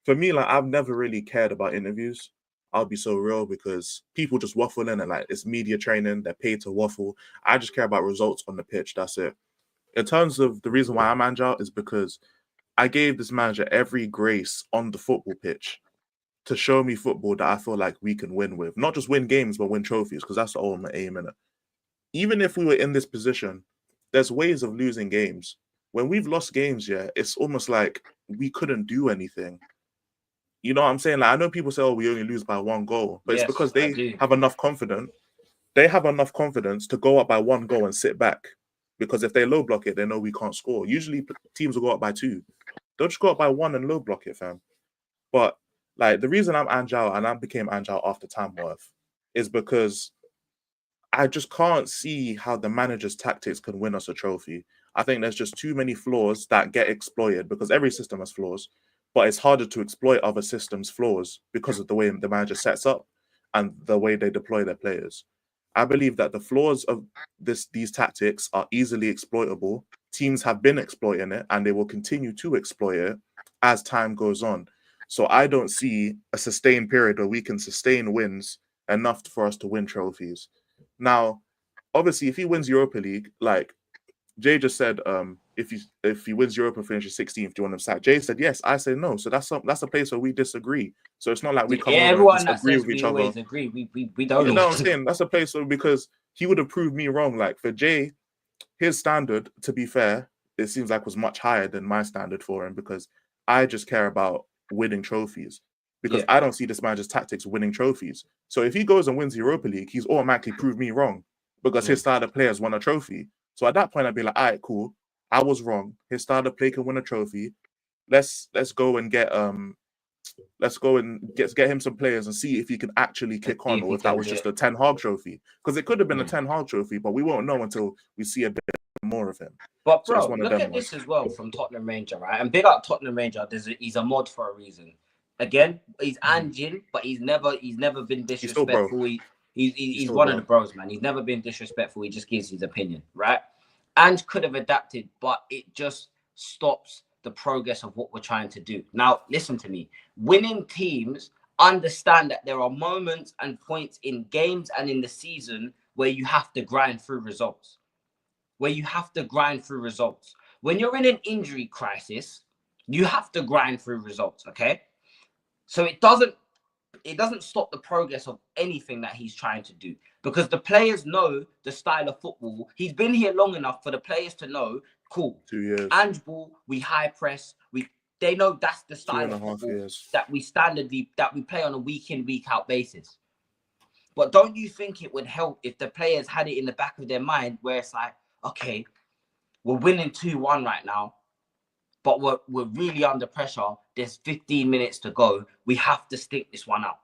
For me, like, I've never really cared about interviews. I'll be so real because people just waffle in it. Like, it's media training. They're paid to waffle. I just care about results on the pitch. That's it. In terms of the reason why I'm Ange out is because I gave this manager every grace on the football pitch to show me football that I feel like we can win with. Not just win games, but win trophies, because that's the ultimate aim, innit? Even if we were in this position, there's ways of losing games. When we've lost games, yeah, it's almost like we couldn't do anything. You know what I'm saying? Like, I know people say, oh, we only lose by 1 goal, but it's because they have enough confidence. They have enough confidence to go up by 1 goal and sit back. Because if they low block it, they know we can't score. Usually teams will go up by 2. They'll just go up by 1 and low block it, fam. But like, the reason I'm Ange out and I became Ange out after Tamworth is because I just can't see how the manager's tactics can win us a trophy. I think there's just too many flaws that get exploited because every system has flaws, but it's harder to exploit other systems' flaws because of the way the manager sets up and the way they deploy their players. I believe that the flaws of these tactics are easily exploitable. Teams have been exploiting it and they will continue to exploit it as time goes on. So I don't see a sustained period where we can sustain wins enough for us to win trophies. Now, obviously, if he wins Europa League, like Jay just said, if he wins Europa and finishes 16th, do you want him sacked? Jay said yes. I say no. So that's a place where we disagree. So it's not like we come over and disagree with each other. We don't. You know what I'm saying? That's a place where, because he would have proved me wrong. Like, for Jay, his standard, to be fair, it seems like was much higher than my standard for him, because I just care about winning trophies. Because I don't see this manager's tactics winning trophies. So if he goes and wins Europa League, he's automatically proved me wrong, because his style of players won a trophy. So at that point, I'd be like, all right, cool. I was wrong. His style of play can win a trophy. Let's go and get him some players and see if he can actually kick on, or if that was just a Ten Hag trophy. Because it could have been a Ten Hag trophy, but we won't know until we see a bit more of him. But bro, look at this as well from Tottenham Ranger, right? And big up Tottenham Ranger. He's a mod for a reason. Again, he's Anjin, but he's never been disrespectful. He's one of the bros, man. He's never been disrespectful. He just gives his opinion, right? Ange could have adapted, but it just stops the progress of what we're trying to do. Now, listen to me. Winning teams understand that there are moments and points in games and in the season where you have to grind through results. When you're in an injury crisis, you have to grind through results, okay? So it doesn't stop the progress of anything that he's trying to do, because the players know the style of football. He's been here long enough for the players to know, cool, 2 years. Ange ball, we high press, they know that's the style of football that we play on a week in, week out basis. But don't you think it would help if the players had it in the back of their mind where it's like, okay, we're winning 2-1 right now, but we're really under pressure. There's 15 minutes to go. We have to stink this one out.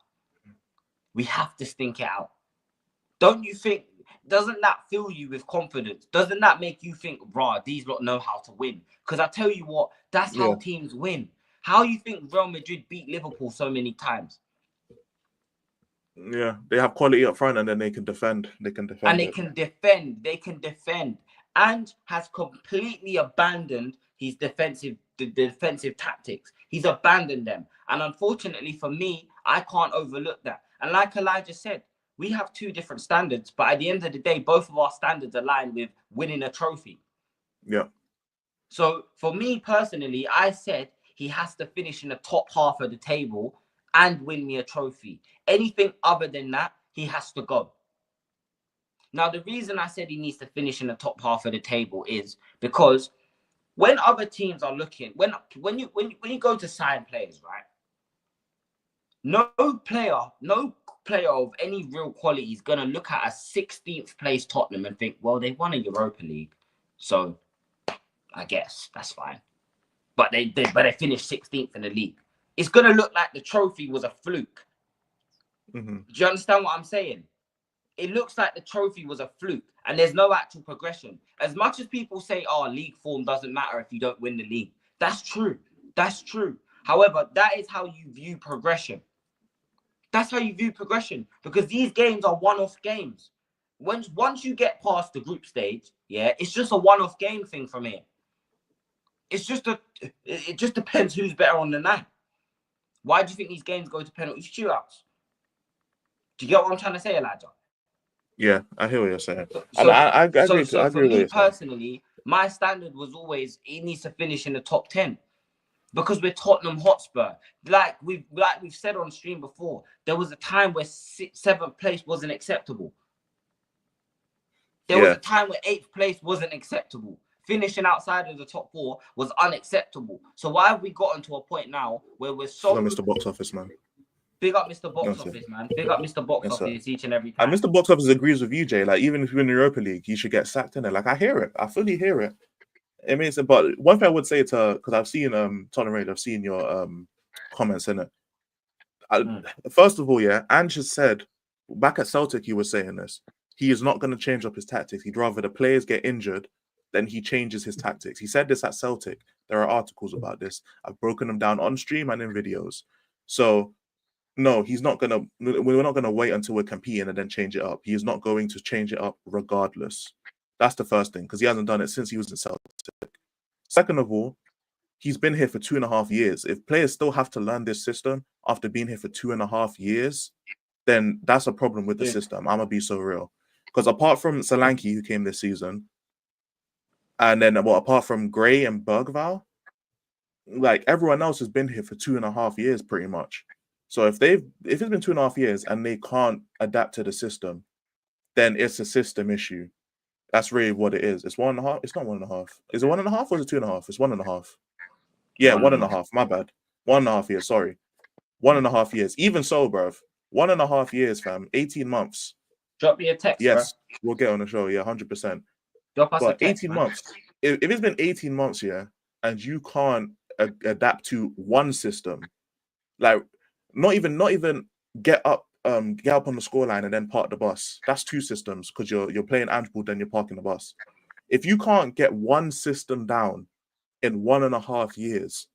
We have to stink it out. Don't you think, doesn't that fill you with confidence? Doesn't that make you think, rah, these lot know how to win? Because I tell you what, that's how teams win. How you think Real Madrid beat Liverpool so many times? Yeah, they have quality up front, and then they can defend. They can defend. And has completely abandoned his defensive tactics. He's abandoned them. And unfortunately for me, I can't overlook that. And like Elijah said, we have two different standards, but at the end of the day, both of our standards align with winning a trophy. Yeah. So for me personally, I said he has to finish in the top half of the table and win me a trophy. Anything other than that, he has to go. Now, the reason I said he needs to finish in the top half of the table is because when other teams are looking, when you go to sign players, right? No player of any real quality is gonna look at a 16th place Tottenham and think, well, they won a Europa League, so I guess that's fine. But they finished 16th in the league. It's gonna look like the trophy was a fluke. Mm-hmm. Do you understand what I'm saying? It looks like the trophy was a fluke and there's no actual progression. As much as people say, oh, league form doesn't matter if you don't win the league. That's true. However, that is how you view progression. Because these games are one-off games. Once you get past the group stage, it's just a one-off game thing from here. It just depends who's better on the night. Why do you think these games go to penalty shootouts? Do you get what I'm trying to say, Elijah? Yeah, I hear what you're saying. So I agree. For me personally, my standard was always he needs to finish in the top 10 because we're Tottenham Hotspur. Like we've said on stream before, there was a time where 7th place wasn't acceptable. There was a time where 8th place wasn't acceptable. Finishing outside of the top 4 was unacceptable. So why have we gotten to a point now where we're so... Mr. Box Office, man. Big up Mr. Box Office, man. Big up Mr. Box Office each and every time. And Mr. Box Office agrees with you, Jay. Like, even if you're in the Europa League, you should get sacked in it. Like, I hear it. I fully hear it. I mean, but one thing I would say because I've seen Tottenham Raid, I've seen your comments in it. First of all, Ange has said back at Celtic, he was saying this. He is not going to change up his tactics. He'd rather the players get injured than he changes his tactics. He said this at Celtic. There are articles about this. I've broken them down on stream and in videos. So no, he's not gonna. We're not gonna wait until we're competing and then change it up. He is not going to change it up regardless. That's the first thing, because he hasn't done it since he was in Celtic. Second of all, he's been here for 2.5 years. If players still have to learn this system after being here for 2.5 years, then that's a problem with the system. I'm gonna be so real. Because apart from Solanke, who came this season, and then apart from Gray and Bergvall, like everyone else has been here for 2.5 years, pretty much. So if it's been 2.5 years and they can't adapt to the system, then it's a system issue. That's really what it is. It's 1.5. It's not 1.5. Is it 1.5 or is it 2.5? It's 1.5. Yeah, 1.5. My bad. 1.5 years. Sorry, 1.5 years. Even so, bruv, 1.5 years, fam. 18 months. Drop me a text, bro. Yes, we'll get on the show. Yeah, 100%. Drop us a But text, 18 man. months. If it's been 18 months, yeah, and you can't adapt to one system, like not even get up on the scoreline and then park the bus. That's two systems because you're playing handball, then you're parking the bus. If you can't get one system down in 1.5 years,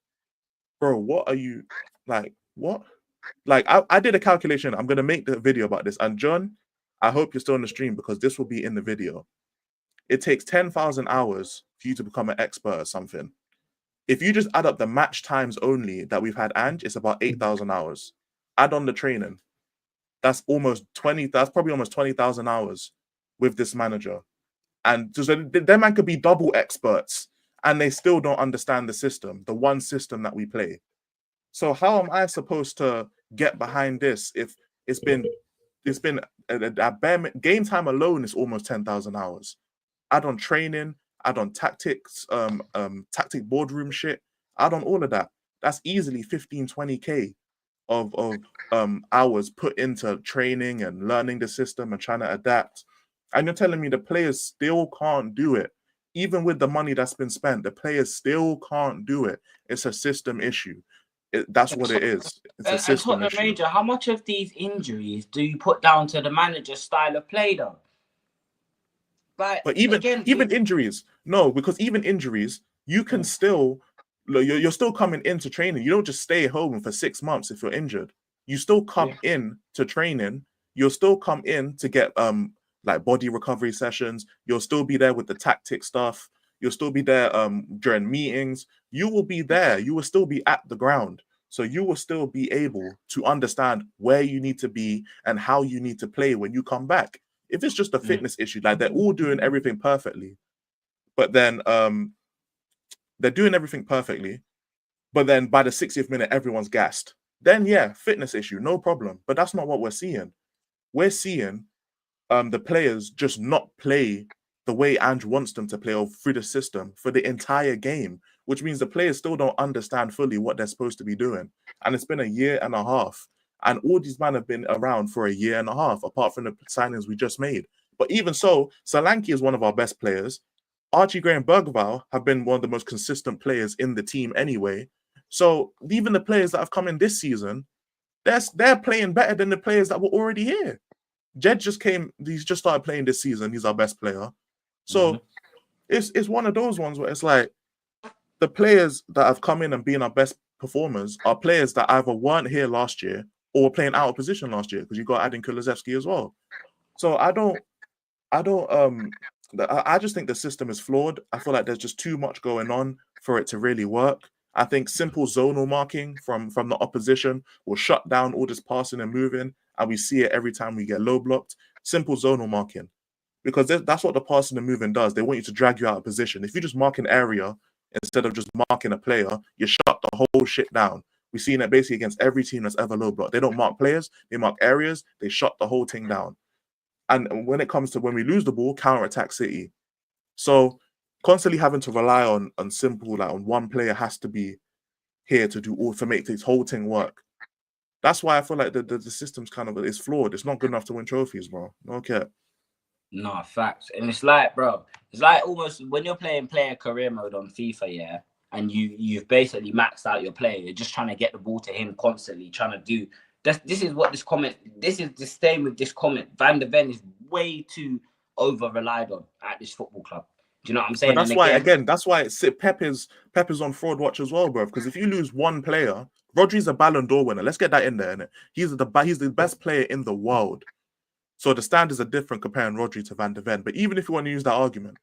bro, what are you like? What? Like I did a calculation. I'm gonna make the video about this. And John, I hope you're still on the stream because this will be in the video. It takes 10,000 hours for you to become an expert at something. If you just add up the match times only that we've had, Ange, it's about 8,000 hours. Add on the training. That's almost 20. That's probably almost 20,000 hours with this manager. And so them man could be double experts and they still don't understand the system, the one system that we play. So how am I supposed to get behind this if it's been a bare game time alone is almost 10,000 hours. Add on training, add on tactics, tactic boardroom shit, add on all of that. That's easily 15, 20K of hours put into training and learning the system and trying to adapt. And you're telling me the players still can't do it. Even with the money that's been spent, the players still can't do it. It's a system issue. That's what it is. It's a system issue. Major, how much of these injuries do you put down to the manager's style of play, though? But even injuries, no, because even injuries, you can still, you're still coming into training. You don't just stay home for 6 months if you're injured. You still come in to training. You'll still come in to get like body recovery sessions. You'll still be there with the tactic stuff. You'll still be there during meetings. You will be there. You will still be at the ground. So you will still be able to understand where you need to be and how you need to play when you come back. If it's just a fitness issue, like they're all doing everything perfectly, but then they're doing everything perfectly, but then by the 60th minute, everyone's gassed. Then yeah, fitness issue, no problem. But that's not what we're seeing. We're seeing the players just not play the way Ange wants them to play or through the system for the entire game, which means the players still don't understand fully what they're supposed to be doing. And it's been a year and a half. And all these men have been around for a year and a half, apart from the signings we just made. But even so, Solanke is one of our best players. Archie Gray and Bergvall have been one of the most consistent players in the team anyway. So even the players that have come in this season, they're playing better than the players that were already here. Jed just came, he's just started playing this season. He's our best player. So it's one of those ones where it's like the players that have come in and been our best performers are players that either weren't here last year or were playing out of position last year because you got Adin Kulusevski as well. So I just think the system is flawed. I feel like there's just too much going on for it to really work. I think simple zonal marking from the opposition will shut down all this passing and moving, and we see it every time we get low blocked. Simple zonal marking, because that's what the passing and moving does. They want you to drag you out of position. If you just mark an area instead of just marking a player, you shut the whole shit down. We've seen it basically against every team that's ever low blocked. They don't mark players, they mark areas, they shut the whole thing down. And when it comes to when we lose the ball, counter-attack City. So constantly having to rely on simple, like on one player has to be here to do all to make this whole thing work. That's why I feel like the system's kind of is flawed. It's not good enough to win trophies, bro. Okay. No, facts. And it's like, bro, it's like almost when you're playing player career mode on FIFA, yeah, and you've basically maxed out your player, you're just trying to get the ball to him constantly, trying to do this is what this comment, this is the same with this comment. Van der Ven is way too over relied on at this football club. Do you know what I'm saying? But that's why Pep is on fraud watch as well, bro. Because if you lose one player, Rodri's a Ballon d'Or winner. Let's get that in there, innit? He's the best player in the world. So the standards are different comparing Rodri to Van der Ven. But even if you want to use that argument,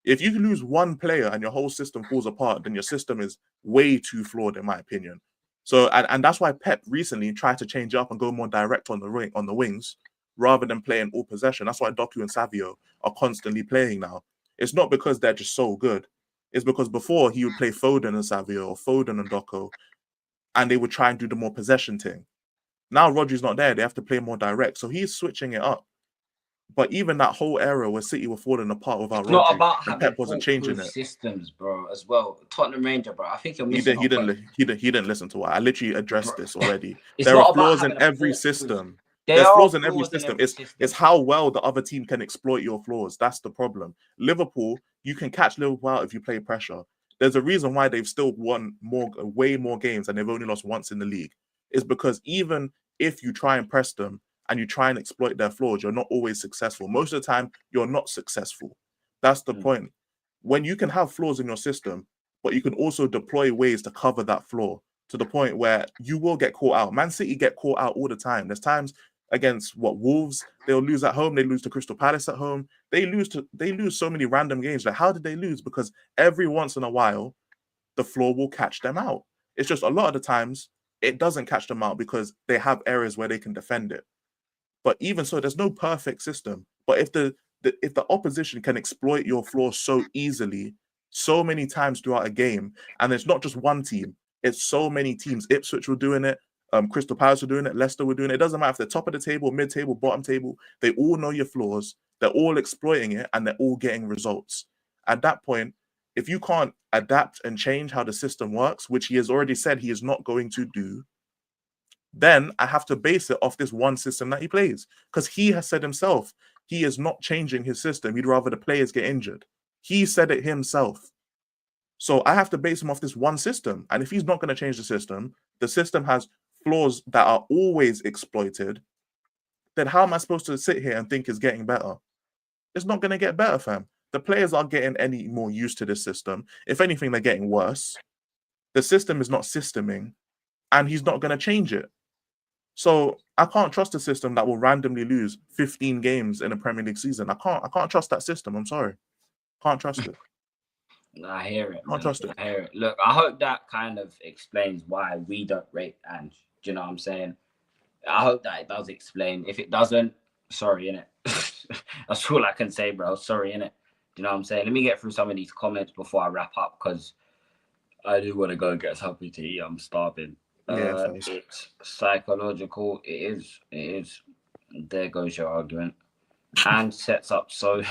if you lose one player and your whole system falls apart, then your system is way too flawed, in my opinion. So and that's why Pep recently tried to change up and go more direct on the wings rather than playing all possession. That's why Doku and Savio are constantly playing now. It's not because they're just so good. It's because before he would play Foden and Savio or Foden and Doku, and they would try and do the more possession thing. Now Rodri's not there. They have to play more direct. So he's switching it up. But even that whole era where City were falling apart without It's not Rodri, about and having Pep wasn't changing foolproof it. systems, bro, as well. Tottenham Ranger, bro. I think you're He missing did, a he point. didn't he didn't listen to what I literally addressed Bro, this already. it's There are not about flaws in having a every foolproof. system. There There's are flaws in every flaws in system. every It's system. how well the other team can exploit your flaws. That's the problem. Liverpool, you can catch Liverpool out if you play pressure. There's a reason why they've still won way more games and they've only lost once in the league. It's because even if you try and press them and you try and exploit their flaws, you're not always successful. Most of the time, you're not successful. That's the point. When you can have flaws in your system, but you can also deploy ways to cover that flaw to the point where you will get caught out. Man City get caught out all the time. There's times against Wolves, they'll lose at home, they lose to Crystal Palace at home. They lose so many random games. Like, how did they lose? Because every once in a while, the flaw will catch them out. It's just a lot of the times it doesn't catch them out because they have areas where they can defend it. But even so, there's no perfect system. But if the opposition can exploit your flaws so easily, so many times throughout a game, and it's not just one team, it's so many teams. Ipswich were doing it, Crystal Palace were doing it, Leicester were doing it. It doesn't matter if they're top of the table, mid-table, bottom table. They all know your flaws. They're all exploiting it, and they're all getting results. At that point, if you can't adapt and change how the system works, which he has already said he is not going to do, then I have to base it off this one system that he plays. Because he has said himself, he is not changing his system. He'd rather the players get injured. He said it himself. So I have to base him off this one system. And if he's not going to change the system has flaws that are always exploited, then how am I supposed to sit here and think it's getting better? It's not going to get better, fam. The players aren't getting any more used to this system. If anything, they're getting worse. The system is not systeming, and he's not going to change it. So I can't trust a system that will randomly lose 15 games in a Premier League season. I can't trust that system. I'm sorry. Can't trust it. I hear it, man. Can't trust it. I hear it. Look, I hope that kind of explains why we don't rate Ange. Do you know what I'm saying? I hope that it does explain. If it doesn't, sorry, innit? That's all I can say, bro. Sorry, innit? Do you know what I'm saying? Let me get through some of these comments before I wrap up, because I do want to go and get something to eat. I'm starving. It's psychological. It is. There goes your argument. And sets up so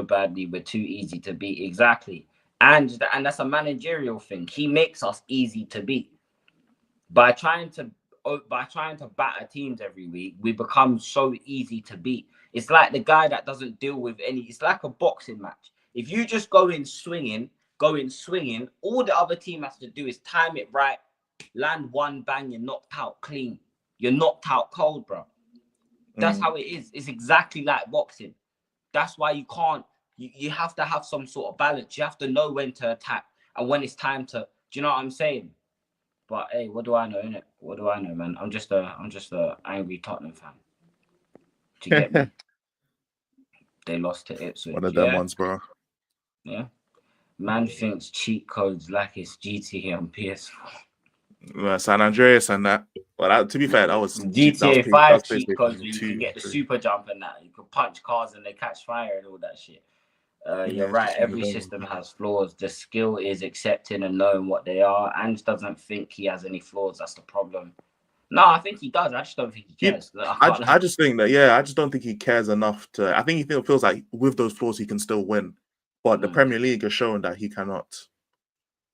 badly. We're too easy to beat. Exactly. And that's a managerial thing. He makes us easy to beat. By trying to batter teams every week, we become so easy to beat. It's like the guy that doesn't deal with any. It's like a boxing match. If you just go in swinging, all the other team has to do is time it right, land one bang, you're knocked out clean. You're knocked out cold, bro. That's how it is. It's exactly like boxing. That's why you can't. You have to have some sort of balance. You have to know when to attack and when it's time to. Do you know what I'm saying? But hey, what do I know, innit? What do I know, man? I'm just a angry Tottenham fan. Do you get me? They lost to Ipswich. One of them ones, bro. Yeah. Man thinks cheat codes like it's GTA on PS4. San Andreas and that. Well, to be fair, that was GTA 5 cheat codes where you can get the super jump and that. You can punch cars and they catch fire and all that shit. You're right. Every system has flaws. The skill is accepting and knowing what they are. Ange doesn't think he has any flaws. That's the problem. No, I think he does. I just don't think he cares. I just think that, I just don't think he cares enough to. I think he feels like with those flaws he can still win, but the Premier League has shown that he cannot.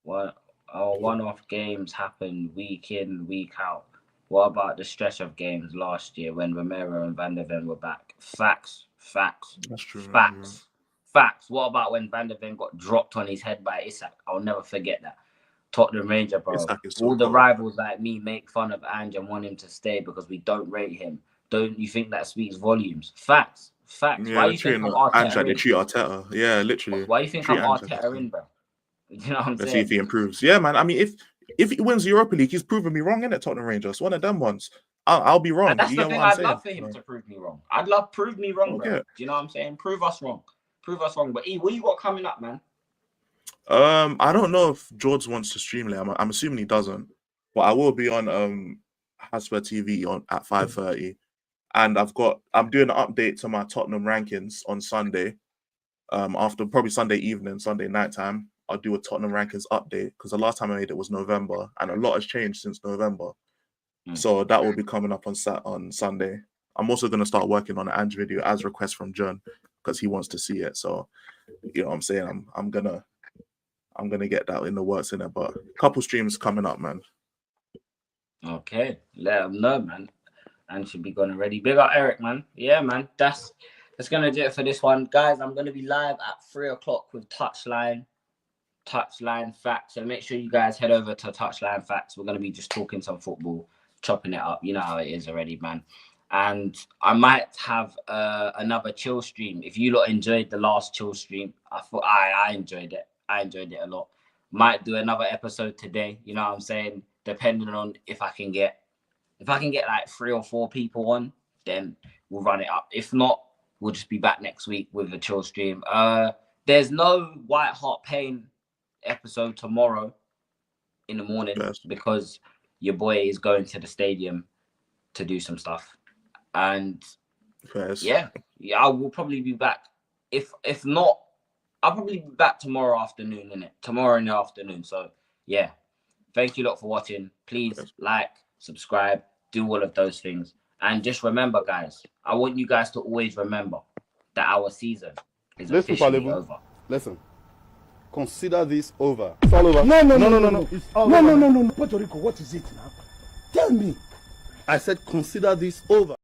What? One-off games happen week in, week out. What about the stretch of games last year when Romero and Van der Ven were back? Facts. That's true. Facts. What about when Van der Ven got dropped on his head by Isak? I'll never forget that. Tottenham Ranger, bro. All the rivals like me make fun of Ange and want him to stay because we don't rate him. Don't you think that speaks volumes? Facts. Yeah, why you think I'm Arteta they treat Arteta. Yeah, literally. Why you think I'm Arteta in, bro? You know what I'm saying? Let's see if he improves. Yeah, man. I mean, if he wins the Europa League, he's proven me wrong, innit, Tottenham Rangers? One of them ones. I'll be wrong. And that's the thing. I'd love for him to prove me wrong. I'd love prove me wrong, bro. Do you know what I'm saying? Prove us wrong. But E, what you got coming up, man? I don't know if George wants to stream later. I'm assuming he doesn't, but I will be on Hasper TV at 5:30, and I'm doing an update to my Tottenham rankings on Sunday. After probably Sunday evening, Sunday nighttime, I'll do a Tottenham rankings update because the last time I made it was November, and a lot has changed since November. So that will be coming up on Sunday I'm also going to start working on an Ange video as request from John because he wants to see it. So, you know what I'm saying? I'm gonna get that in the works in it. But a couple streams coming up, man. Okay, let them know, man. And should be gone already. Big up Eric, man. Yeah, man. That's gonna do it for this one, guys. I'm gonna be live at 3 o'clock with Touchline Facts. So make sure you guys head over to Touchline Facts. We're gonna be just talking some football, chopping it up. You know how it is already, man. And I might have another chill stream. If you lot enjoyed the last chill stream, I thought I enjoyed it. I enjoyed it a lot. Might do another episode today. You know what I'm saying? Depending on if I can get like 3 or 4 people on, then we'll run it up. If not, we'll just be back next week with a chill stream. There's no White Hart Pain episode tomorrow in the morning because your boy is going to the stadium to do some stuff. And yeah, I will probably be back. If not, I'll probably be back tomorrow afternoon, innit? Tomorrow in the afternoon. So yeah, thank you lot for watching. Please like, subscribe, do all of those things. And just remember, guys, I want you guys to always remember that our season is officially over. Listen, consider this over. It's all over. No. It's all over. No. Puerto Rico, what is it now? Tell me. I said consider this over.